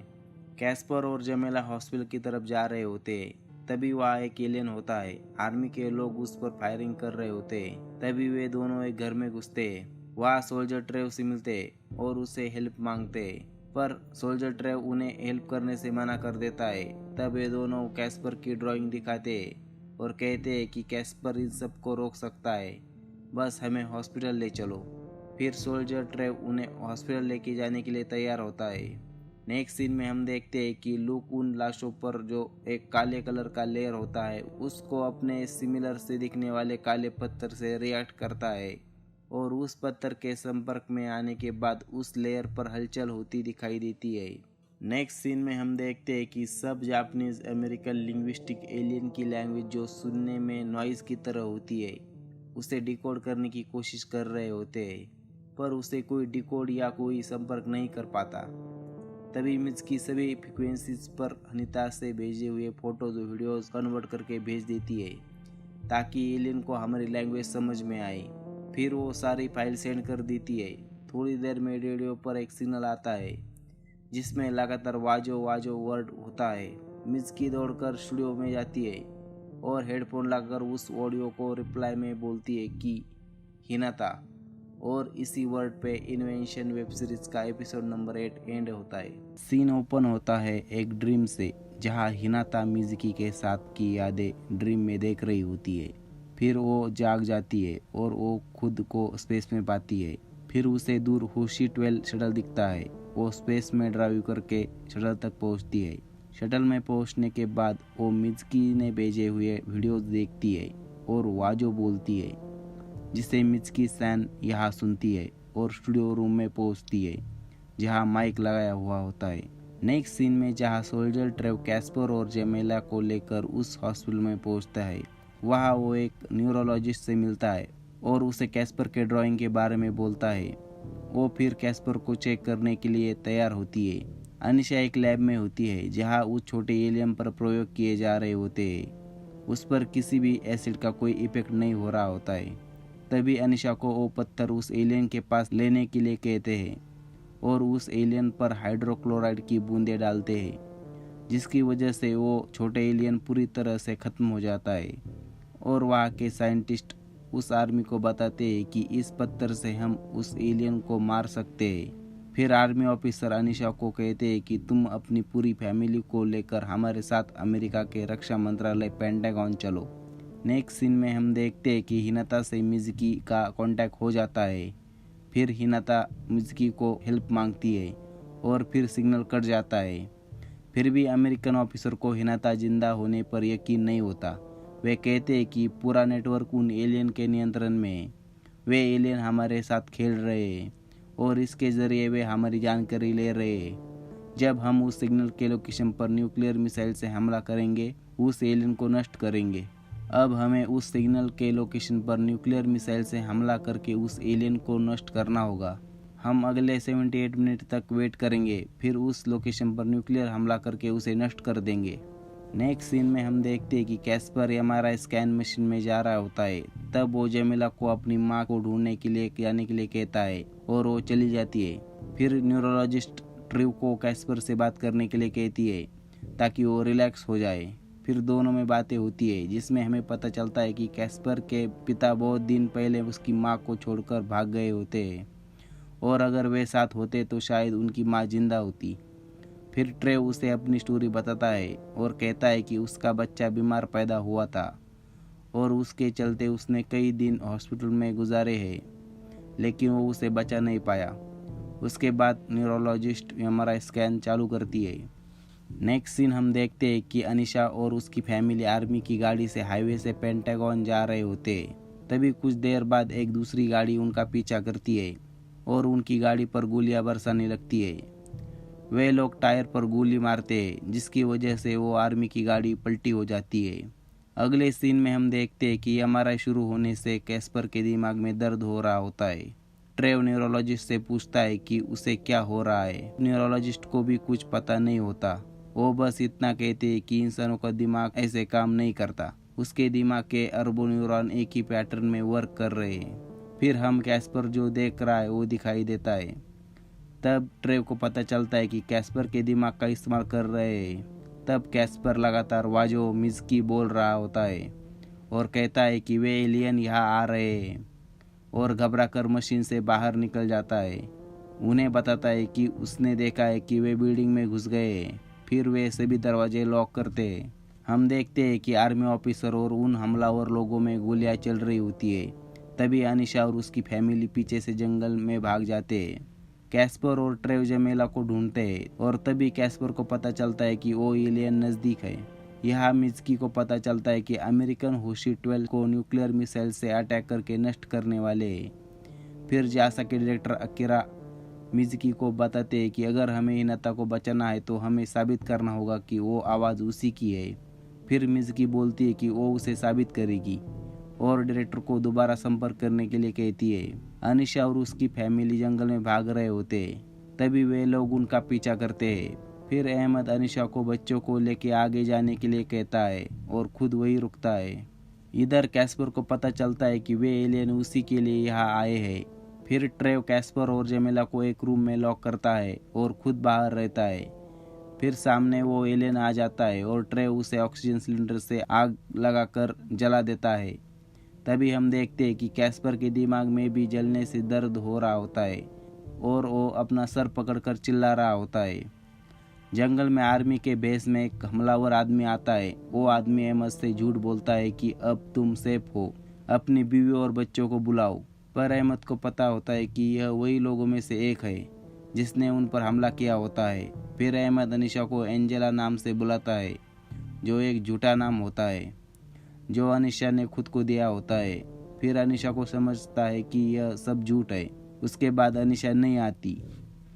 A: कैस्पर और जेमिला हॉस्पिटल की तरफ जा रहे होते हैं तभी वहाँ एक एलियन होता है। आर्मी के लोग उस पर फायरिंग कर रहे होते हैं। तभी वे दोनों एक घर में घुसते हैं। वहाँ सोल्जर ट्रेव से मिलते हैं और उससे हेल्प मांगते हैं पर सोल्जर ट्रेव उन्हें हेल्प करने से मना कर देता है। तब वे दोनों कैस्पर की ड्राइंग दिखाते हैं और कहते हैं कि कैस्पर इन सब को रोक सकता है, बस हमें हॉस्पिटल ले चलो। फिर सोल्जर ट्रेव उन्हें हॉस्पिटल लेके जाने के लिए तैयार होता है। नेक्स्ट सीन में हम देखते हैं कि लूक उन लाशों पर जो एक काले कलर का लेयर होता है उसको अपने सिमिलर से दिखने वाले काले पत्थर से रिएक्ट करता है और उस पत्थर के संपर्क में आने के बाद उस लेयर पर हलचल होती दिखाई देती है। नेक्स्ट सीन में हम देखते हैं कि सब जापानीज अमेरिकन लिंग्विस्टिक एलियन की लैंग्वेज जो सुनने में नॉइज़ की तरह होती है उसे डिकोड करने की कोशिश कर रहे होते हैं पर उसे कोई डिकोड या कोई संपर्क नहीं कर पाता। तभी मिज़की सभी फ्रिक्वेंसीज पर अनीता से भेजे हुए फोटोज और वीडियोज कन्वर्ट करके भेज देती है ताकि एलियन को हमारी लैंग्वेज समझ में आए। फिर वो सारी फाइल सेंड कर देती है। थोड़ी देर में रेडियो पर एक सिग्नल आता है जिसमें लगातार वाजो वाजो वर्ड होता है। मिज़की दौड़कर स्टूडियो में जाती है और हेडफोन लगाकर उस ऑडियो को रिप्लाई में बोलती है कि हिनाता, और इसी वर्ड पे इन्वेंशन वेब सीरीज का एपिसोड नंबर 8 एंड होता है। सीन ओपन होता है एक ड्रीम से जहाँ हिनाता मिज़की के साथ की यादें ड्रीम में देख रही होती है। फिर वो जाग जाती है और वो खुद को स्पेस में पाती है। फिर उसे दूर होशी 12 शटल दिखता है। वो स्पेस में ड्राइव करके शटल तक पहुंचती है। शटल में पहुंचने के बाद वो मिज़की ने भेजे हुए वीडियोस देखती है और वाजो बोलती है जिसे मिज़की सैन यहाँ सुनती है और स्टूडियो रूम में पहुंचती है जहाँ माइक लगाया हुआ होता है। नेक्स्ट सीन में जहाँ सोल्जर ट्रेव कैस्पर और जेमेला को लेकर उस हॉस्पिटल में पहुंचता है वहाँ वो एक न्यूरोलॉजिस्ट से मिलता है और उसे कैस्पर के ड्राइंग के बारे में बोलता है। वो फिर कैस्पर को चेक करने के लिए तैयार होती है। अनिशा एक लैब में होती है जहाँ उस छोटे एलियन पर प्रयोग किए जा रहे होते हैं। उस पर किसी भी एसिड का कोई इफेक्ट नहीं हो रहा होता है। तभी अनिशा को वो पत्थर उस एलियन के पास लेने के लिए कहते हैं और उस एलियन पर हाइड्रोक्लोराइड की बूंदें डालते हैं जिसकी वजह से वो छोटे एलियन पूरी तरह से ख़त्म हो जाता है और वहाँ के साइंटिस्ट उस आर्मी को बताते हैं कि इस पत्थर से हम उस एलियन को मार सकते हैं। फिर आर्मी ऑफिसर अनिशा को कहते हैं कि तुम अपनी पूरी फैमिली को लेकर हमारे साथ अमेरिका के रक्षा मंत्रालय पेंटागन चलो। नेक्स्ट सीन में हम देखते हैं कि हिनाता से मिज़ुकी का कांटेक्ट हो जाता है। फिर हिनाता मिज़ुकी को हेल्प मांगती है और फिर सिग्नल कट जाता है। फिर भी अमेरिकन ऑफिसर को हिनाता जिंदा होने पर यकीन नहीं होता। वे कहते हैं कि पूरा नेटवर्क उन एलियन के नियंत्रण में है। वे एलियन हमारे साथ खेल रहे हैं और इसके ज़रिए वे हमारी जानकारी ले रहे हैं। जब हम उस सिग्नल के लोकेशन पर न्यूक्लियर मिसाइल से हमला करेंगे, उस एलियन को नष्ट करेंगे। अब हमें उस सिग्नल के लोकेशन पर न्यूक्लियर मिसाइल से हमला करके उस एलियन को नष्ट करना होगा। हम अगले 78 मिनट तक वेट करेंगे, फिर उस लोकेशन पर न्यूक्लियर हमला करके उसे नष्ट कर देंगे। नेक्स्ट सीन में हम देखते हैं कि कैस्पर एमआरआई स्कैन मशीन में जा रहा होता है। तब वो जमीला को अपनी माँ को ढूंढने के लिए जाने के लिए कहता है और वो चली जाती है। फिर न्यूरोलॉजिस्ट ट्रिव को कैस्पर से बात करने के लिए कहती है ताकि वो रिलैक्स हो जाए। फिर दोनों में बातें होती है जिसमें हमें पता चलता है कि कैस्पर के पिता बहुत दिन पहले उसकी माँ को छोड़कर भाग गए होते हैं और अगर वे साथ होते तो शायद उनकी माँ जिंदा होती। फिर ट्रेव उसे अपनी स्टोरी बताता है और कहता है कि उसका बच्चा बीमार पैदा हुआ था और उसके चलते उसने कई दिन हॉस्पिटल में गुजारे हैं, लेकिन वो उसे बचा नहीं पाया। उसके बाद न्यूरोलॉजिस्ट एमआरआई स्कैन चालू करती है। नेक्स्ट सीन हम देखते हैं कि अनिशा और उसकी फैमिली आर्मी की गाड़ी से हाईवे से पेंटागन जा रहे होते हैं। तभी कुछ देर बाद एक दूसरी गाड़ी उनका पीछा करती है और उनकी गाड़ी पर गोलियां बरसाने लगती है। वे लोग टायर पर गोली मारते हैं जिसकी वजह से वो आर्मी की गाड़ी पलटी हो जाती है। अगले सीन में हम देखते हैं कि एमआरआई शुरू होने से कैस्पर के दिमाग में दर्द हो रहा होता है। ट्रेव न्यूरोलॉजिस्ट से पूछता है कि उसे क्या हो रहा है। न्यूरोलॉजिस्ट को भी कुछ पता नहीं होता। वो बस इतना कहते हैं कि इंसानों का दिमाग ऐसे काम नहीं करता। उसके दिमाग के अरबों न्यूरॉन एक ही पैटर्न में वर्क कर रहे हैं। फिर हम कैस्पर जो देख रहा है वो दिखाई देता है। तब ट्रेव को पता चलता है कि कैस्पर के दिमाग का इस्तेमाल कर रहे हैं। तब कैस्पर लगातार वाजो मिज़ुकी बोल रहा होता है और कहता है कि वे एलियन यहाँ आ रहे हैं और घबराकर मशीन से बाहर निकल जाता है। उन्हें बताता है कि उसने देखा है कि वे बिल्डिंग में घुस गए हैं। फिर वे सभी दरवाजे लॉक करते हैं। हम देखते हैं कि आर्मी ऑफिसर और उन हमलावर लोगों में गोलियां चल रही होती है। तभी अनिशा और उसकी फैमिली पीछे से जंगल में भाग जाते हैं। कैस्पर और ट्रेव जमेला को ढूंढते हैं और तभी कैस्पर को पता चलता है कि वो एलियन नज़दीक है। यहाँ मिज़ुकी को पता चलता है कि अमेरिकन होशी 12 को न्यूक्लियर मिसाइल से अटैक करके नष्ट करने वाले हैं। फिर जासा के डायरेक्टर अकीरा मिज़ुकी को बताते हैं कि अगर हमें हिनाता को बचाना है तो हमें साबित करना होगा कि वो आवाज़ उसी की है। फिर मिज़ुकी बोलती है कि वो उसे साबित करेगी और डायरेक्टर को दोबारा संपर्क करने के लिए कहती है। अनिशा और उसकी फैमिली जंगल में भाग रहे होते हैं। तभी वे लोग उनका पीछा करते हैं। फिर अहमद अनिशा को बच्चों को लेके आगे जाने के लिए कहता है और खुद वही रुकता है। इधर कैस्पर को पता चलता है कि वे एलियन उसी के लिए यहाँ आए हैं। फिर ट्रेव कैस्पर और जमेला को एक रूम में लॉक करता है और खुद बाहर रहता है। फिर सामने वो एलियन आ जाता है और ट्रेव उसे ऑक्सीजन सिलेंडर से आग लगाकर जला देता है। तभी हम देखते हैं कि कैस्पर के दिमाग में भी जलने से दर्द हो रहा होता है और वो अपना सर पकड़कर चिल्ला रहा होता है। जंगल में आर्मी के बेस में एक हमलावर आदमी आता है। वो आदमी अहमद से झूठ बोलता है कि अब तुम सेफ हो, अपनी बीवी और बच्चों को बुलाओ। पर अहमद को पता होता है कि यह वही लोगों में से एक है जिसने उन पर हमला किया होता है। फिर अहमद अनिशा को एंजेला नाम से बुलाता है, जो एक झूठा नाम होता है जो अनिशा ने खुद को दिया होता है। फिर अनिशा को समझता है कि यह सब झूठ है। उसके बाद अनिशा नहीं आती।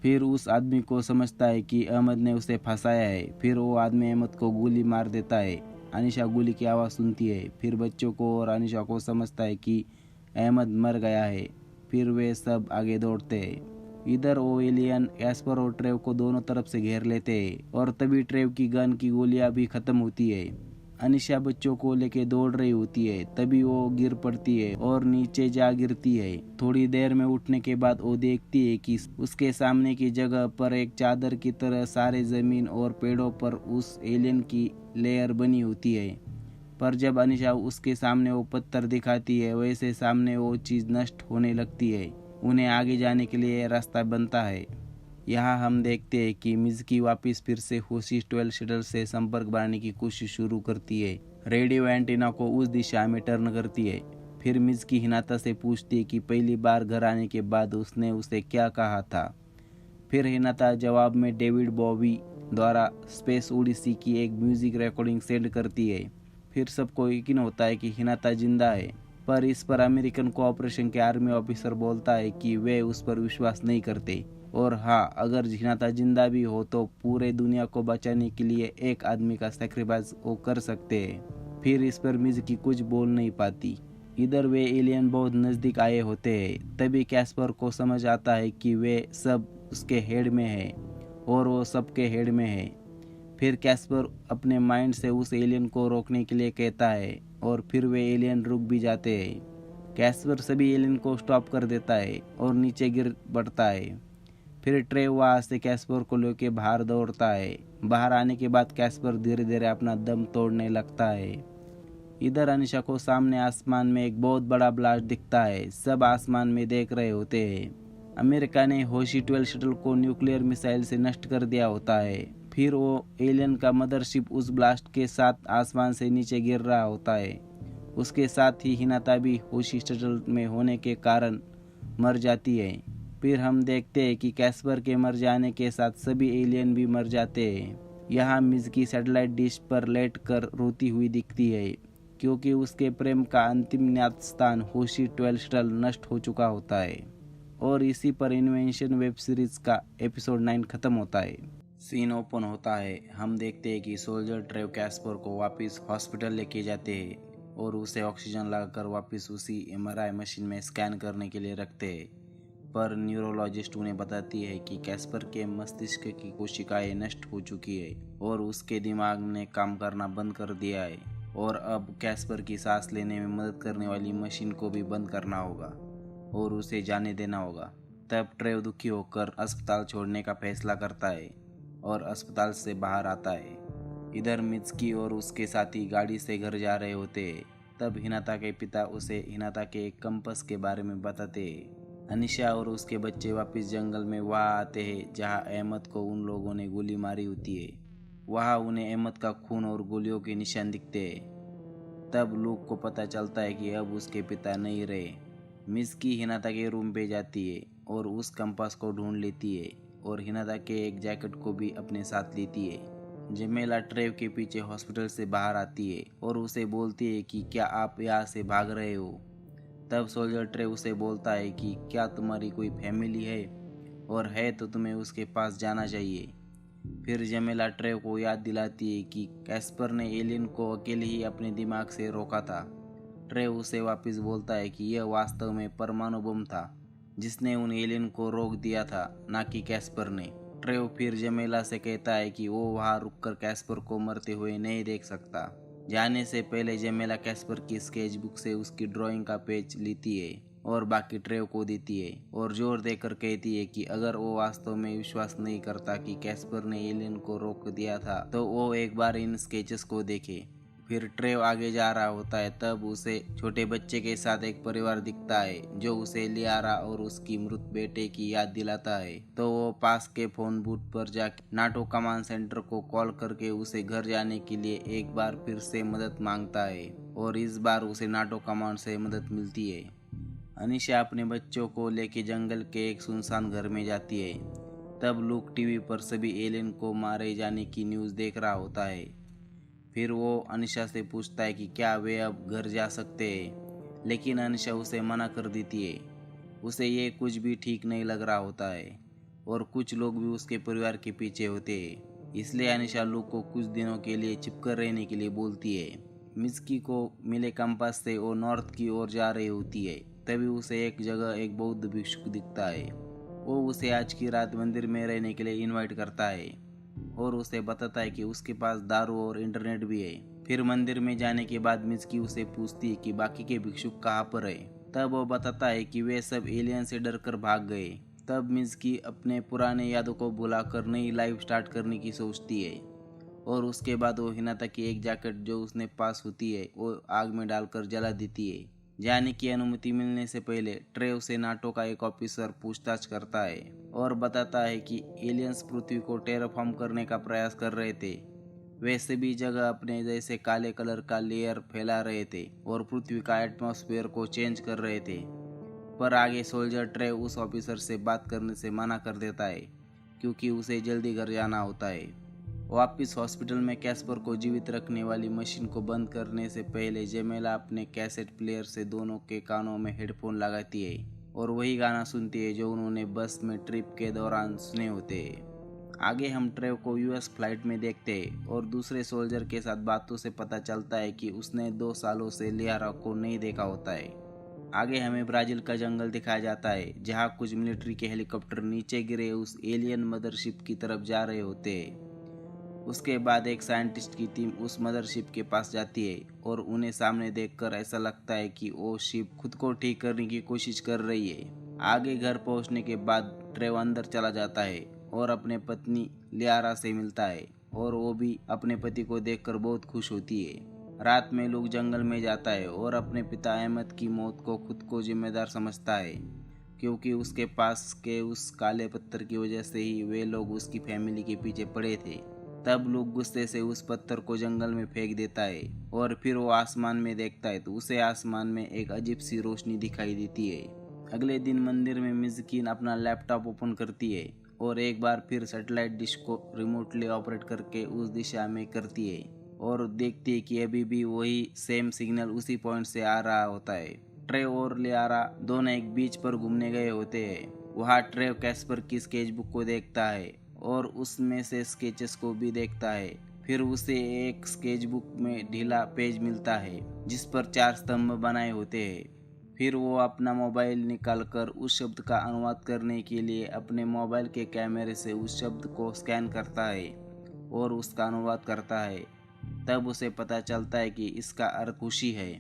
A: फिर उस आदमी को समझता है कि अहमद ने उसे फंसाया है। फिर वो आदमी अहमद को गोली मार देता है। अनिशा गोली की आवाज़ सुनती है। फिर बच्चों को और अनिशा को समझता है कि अहमद मर गया है। फिर वे सब आगे दौड़ते हैं। इधर वो एलियन कैस्पर और ट्रेव को दोनों तरफ से घेर लेते हैं और तभी ट्रेव की गन की गोलियां भी खत्म होती है। अनिशा बच्चों को लेके दौड़ रही होती है। तभी वो गिर पड़ती है और नीचे जा गिरती है। थोड़ी देर में उठने के बाद वो देखती है कि उसके सामने की जगह पर एक चादर की तरह सारे जमीन और पेड़ों पर उस एलियन की लेयर बनी होती है। पर जब अनिशा उसके सामने वो पत्थर दिखाती है वैसे सामने वो चीज़ नष्ट होने लगती है। उन्हें आगे जाने के लिए रास्ता बनता है। यहाँ हम देखते हैं कि मिज़की वापस फिर से होशी 12 शटल से संपर्क बनाने की कोशिश शुरू करती है। रेडियो एंटीना को उस दिशा में टर्न करती है। फिर मिज़की हिनाता से पूछती है कि पहली बार घर आने के बाद उसने उसे क्या कहा था। फिर हिनाता जवाब में डेविड बॉवी द्वारा स्पेस ओडिसी की एक म्यूजिक रिकॉर्डिंग सेंड करती है। फिर सबको यकीन होता है कि हिनाता जिंदा है, पर इस पर अमेरिकन कोऑपरेशन के आर्मी ऑफिसर बोलता है कि वे उस पर विश्वास नहीं करते, और हाँ, अगर हिनाता जिंदा भी हो तो पूरे दुनिया को बचाने के लिए एक आदमी का सेक्रीफाइस वो कर सकते हैं। फिर इस पर मिज़की कुछ बोल नहीं पाती। इधर वे एलियन बहुत नज़दीक आए होते हैं। तभी कैस्पर को समझ आता है कि वे सब उसके हेड में है और वो सबके हेड में है। फिर कैस्पर अपने माइंड से उस एलियन को रोकने के लिए कहता है और फिर वे एलियन रुक भी जाते हैं। कैस्पर सभी एलियन को स्टॉप कर देता है और नीचे गिर पड़ता है। फिर ट्रेव वहाँ से कैस्पर को लेकर बाहर दौड़ता है। बाहर आने के बाद कैस्पर धीरे धीरे अपना दम तोड़ने लगता है। इधर अनिशा को सामने आसमान में एक बहुत बड़ा ब्लास्ट दिखता है। सब आसमान में देख रहे होते हैं। अमेरिका ने होशी 12 शटल को न्यूक्लियर मिसाइल से नष्ट कर दिया होता है। फिर वो एलियन का मदरशिप उस ब्लास्ट के साथ आसमान से नीचे गिर रहा होता है। उसके साथ ही हिनाता भी होशी शटल में होने के कारण मर जाती है। फिर हम देखते हैं कि कैस्पर के मर जाने के साथ सभी एलियन भी मर जाते हैं। यहाँ मिज़की सैटेलाइट डिश पर लेट कर रोती हुई दिखती है, क्योंकि उसके प्रेम का अंतिम नियत स्थान होशी 12 शटल नष्ट हो चुका होता है। और इसी पर इन्वेंशन वेब सीरीज का एपिसोड 9 खत्म होता है। सीन ओपन होता है। हम देखते हैं कि सोल्जर ट्रेव कैस्पर को वापस हॉस्पिटल लेके जाते हैं और उसे ऑक्सीजन लगाकर वापस उसी एमआरआई मशीन में स्कैन करने के लिए रखते हैं। पर न्यूरोलॉजिस्ट उन्हें बताती है कि कैस्पर के मस्तिष्क की कोशिकाएं नष्ट हो चुकी है और उसके दिमाग ने काम करना बंद कर दिया है, और अब कैस्पर की सांस लेने में मदद करने वाली मशीन को भी बंद करना होगा और उसे जाने देना होगा। तब ट्रेव दुखी होकर अस्पताल छोड़ने का फैसला करता है और अस्पताल से बाहर आता है। इधर मिज़की और उसके साथी गाड़ी से घर जा रहे होते हैं। तब हिनाता के पिता उसे हिनाता के एक कंपास के बारे में बताते हैं। अनिशा और उसके बच्चे वापस जंगल में वहाँ आते हैं जहाँ अहमद को उन लोगों ने गोली मारी होती है। वहाँ उन्हें अहमद का खून और गोलियों के निशान दिखते हैं। तब लूक को पता चलता है कि अब उसके पिता नहीं रहे। मिज़की हिनाता के रूम पे जाती है और उस कंपास को ढूंढ लेती है और हिनाता के एक जैकेट को भी अपने साथ लेती है। जमेला ट्रेव के पीछे हॉस्पिटल से बाहर आती है और उसे बोलती है कि क्या आप यहाँ से भाग रहे हो। तब सोल्जर ट्रेव उसे बोलता है कि क्या तुम्हारी कोई फैमिली है, और है तो तुम्हें उसके पास जाना चाहिए। फिर जमेला ट्रेव को याद दिलाती है कि कैस्पर ने एलियन को अकेले ही अपने दिमाग से रोका था। ट्रेव उसे वापस बोलता है कि यह वास्तव में परमाणु बम था जिसने उन एलियन को रोक दिया था, ना कि कैस्पर ने। ट्रेव फिर जमेला से कहता है कि वो वहाँ रुककर कैस्पर को मरते हुए नहीं देख सकता। जाने से पहले जमेला कैस्पर की स्केचबुक से उसकी ड्राइंग का पेज लेती है और बाकी ट्रेव को देती है और जोर देकर कहती है कि अगर वो वास्तव में विश्वास नहीं करता कि कैस्पर ने एलियन को रोक दिया था तो वो एक बार इन स्केचेस को देखे। फिर ट्रेव आगे जा रहा होता है। तब उसे छोटे बच्चे के साथ एक परिवार दिखता है जो उसे लियारा और उसकी मृत बेटे की याद दिलाता है। तो वो पास के फोन बूथ पर जाकर नाटो कमांड सेंटर को कॉल करके उसे घर जाने के लिए एक बार फिर से मदद मांगता है और इस बार उसे नाटो कमांड से मदद मिलती है। अनिशा अपने बच्चों को लेके जंगल के एक सुनसान घर में जाती है। तब लूक टीवी पर सभी एलियन को मारे जाने की न्यूज़ देख रहा होता है। फिर वो अनिशा से पूछता है कि क्या वे अब घर जा सकते हैं, लेकिन अनिशा उसे मना कर देती है। उसे ये कुछ भी ठीक नहीं लग रहा होता है और कुछ लोग भी उसके परिवार के पीछे होते हैं। इसलिए अनिशा लूक को कुछ दिनों के लिए चिपकर रहने के लिए बोलती है। मिज़की को मिले कंपास से वो नॉर्थ की ओर जा रही होती है। तभी उसे एक जगह एक बौद्ध भिक्षुक दिखता है। वो उसे आज की रात मंदिर में रहने के लिए इनवाइट करता है और उसे बताता है कि उसके पास दारू और इंटरनेट भी है। फिर मंदिर में जाने के बाद मिज़की उसे पूछती है कि बाकी के भिक्षुक कहाँ पर है। तब वो बताता है कि वे सब एलियन से डरकर भाग गए। तब मिज़की अपने पुराने यादों को भुलाकर नई लाइफ स्टार्ट करने की सोचती है और उसके बाद वो हिनाता की एक जैकेट जो उसने पास होती है वो आग में डालकर जला देती है। जाने की अनुमति मिलने से पहले ट्रेव से नाटो का एक ऑफिसर पूछताछ करता है और बताता है कि एलियंस पृथ्वी को टेराफॉर्म करने का प्रयास कर रहे थे। वे सभी जगह अपने जैसे काले कलर का लेयर फैला रहे थे और पृथ्वी का एटमॉस्फेयर को चेंज कर रहे थे। पर आगे सोल्जर ट्रेव उस ऑफिसर से बात करने से मना कर देता है क्योंकि उसे जल्दी घर जाना होता है। वापिस हॉस्पिटल में कैस्पर को जीवित रखने वाली मशीन को बंद करने से पहले जेमेला अपने कैसेट प्लेयर से दोनों के कानों में हेडफोन लगाती है और वही गाना सुनती है जो उन्होंने बस में ट्रिप के दौरान सुने होते हैं। आगे हम ट्रेव को यूएस फ्लाइट में देखते हैं और दूसरे सोल्जर के साथ बातों से पता चलता है कि उसने 2 सालों से लियारा को नहीं देखा होता है। आगे हमें ब्राजील का जंगल दिखाया जाता है जहां कुछ मिलिट्री के हेलीकॉप्टर नीचे गिरे उस एलियन मदरशिप की तरफ जा रहे होते हैं। उसके बाद एक साइंटिस्ट की टीम उस मदरशिप के पास जाती है और उन्हें सामने देखकर ऐसा लगता है कि वो शिप खुद को ठीक करने की कोशिश कर रही है। आगे घर पहुंचने के बाद ट्रेव अंदर चला जाता है और अपने पत्नी लियारा से मिलता है और वो भी अपने पति को देखकर बहुत खुश होती है। रात में लोग जंगल में जाता है और अपने पिता अहमद की मौत को खुद को जिम्मेदार समझता है क्योंकि उसके पास के उस काले पत्थर की वजह से ही वे लोग उसकी फैमिली के पीछे पड़े थे। तब लोग गुस्से से उस पत्थर को जंगल में फेंक देता है और फिर वो आसमान में देखता है तो उसे आसमान में एक अजीब सी रोशनी दिखाई देती है। अगले दिन मंदिर में मिज़कीन अपना लैपटॉप ओपन करती है और एक बार फिर सैटेलाइट डिश को रिमोटली ऑपरेट करके उस दिशा में करती है और देखती है कि अभी भी वही सेम सिग्नल उसी पॉइंट से आ रहा होता है। ट्रेव और लियारा दोनों एक बीच पर घूमने गए होते हैं। वहाँ ट्रेव कैस्पर की स्केचबुक को देखता है और उसमें से स्केचेस को भी देखता है। फिर उसे एक स्केचबुक में ढीला पेज मिलता है जिस पर 4 स्तंभ बनाए होते हैं। फिर वो अपना मोबाइल निकालकर उस शब्द का अनुवाद करने के लिए अपने मोबाइल के कैमरे से उस शब्द को स्कैन करता है और उसका अनुवाद करता है। तब उसे पता चलता है कि इसका अर्थ खुशी है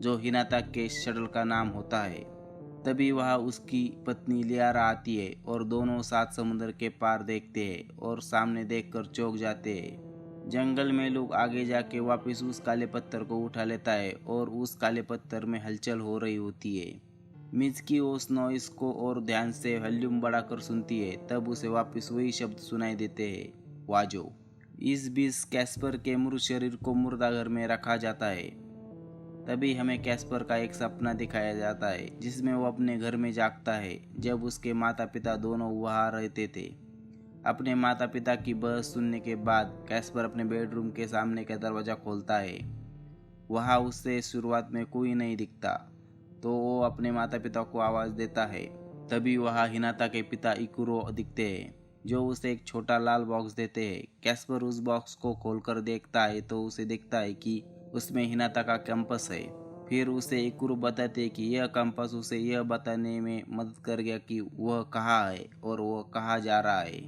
A: जो हिनाता के शटल का नाम होता है। तभी वह उसकी पत्नी लियारा आती है और दोनों सात समुद्र के पार देखते हैं और सामने देखकर चौंक जाते हैं। जंगल में लोग आगे जाके वापस उस काले पत्थर को उठा लेता है और उस काले पत्थर में हलचल हो रही होती है। मिज़की उस नॉइस को और ध्यान से वॉल्यूम बढ़ाकर सुनती है। तब उसे वापस वही शब्द सुनाई देते हैं, वाजो। इस बीच कैस्पर के मृत शरीर को मुर्दाघर में रखा जाता है। तभी हमें कैस्पर का एक सपना दिखाया जाता है जिसमें वो अपने घर में जागता है जब उसके माता पिता दोनों वहाँ रहते थे। अपने माता पिता की बहस सुनने के बाद कैस्पर अपने बेडरूम के सामने का दरवाज़ा खोलता है। वहाँ उससे शुरुआत में कोई नहीं दिखता तो वो अपने माता पिता को आवाज़ देता है। तभी वहाँ हिनाता के पिता इकुरो दिखते हैं जो उसे एक छोटा लाल बॉक्स देते हैं। कैस्पर उस बॉक्स को खोलकर देखता है तो उसे दिखता है कि उसमें हिनाता का कंपास है। फिर उसे इकुरो बताते कि यह कंपास उसे यह बताने में मदद कर गया कि वह कहाँ है और वह कहाँ जा रहा है।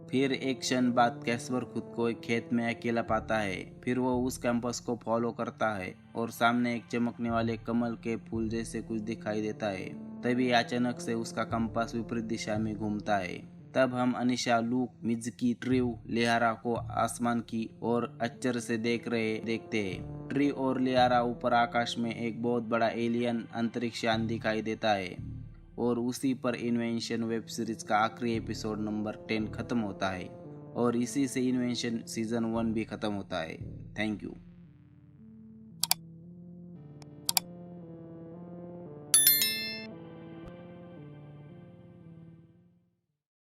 A: फिर एक क्षण बाद कैस्पर खुद को एक खेत में अकेला पाता है। फिर वो उस कंपास को फॉलो करता है और सामने एक चमकने वाले कमल के फूल जैसे कुछ दिखाई देता है। तभी अचानक से उसका कंपास विपरीत दिशा में घूमता है। तब हम अनिशा, लूक, मिज़की, ट्रिव, लियारा को आसमान की ओर आश्चर्य से देखते हैं। ट्रिव और लियारा ऊपर आकाश में एक बहुत बड़ा एलियन अंतरिक्ष यान दिखाई देता है और उसी पर इन्वेंशन वेब सीरीज का आखिरी एपिसोड नंबर 10 खत्म होता है और इसी से इन्वेंशन सीजन 1 भी खत्म होता है। Thank you.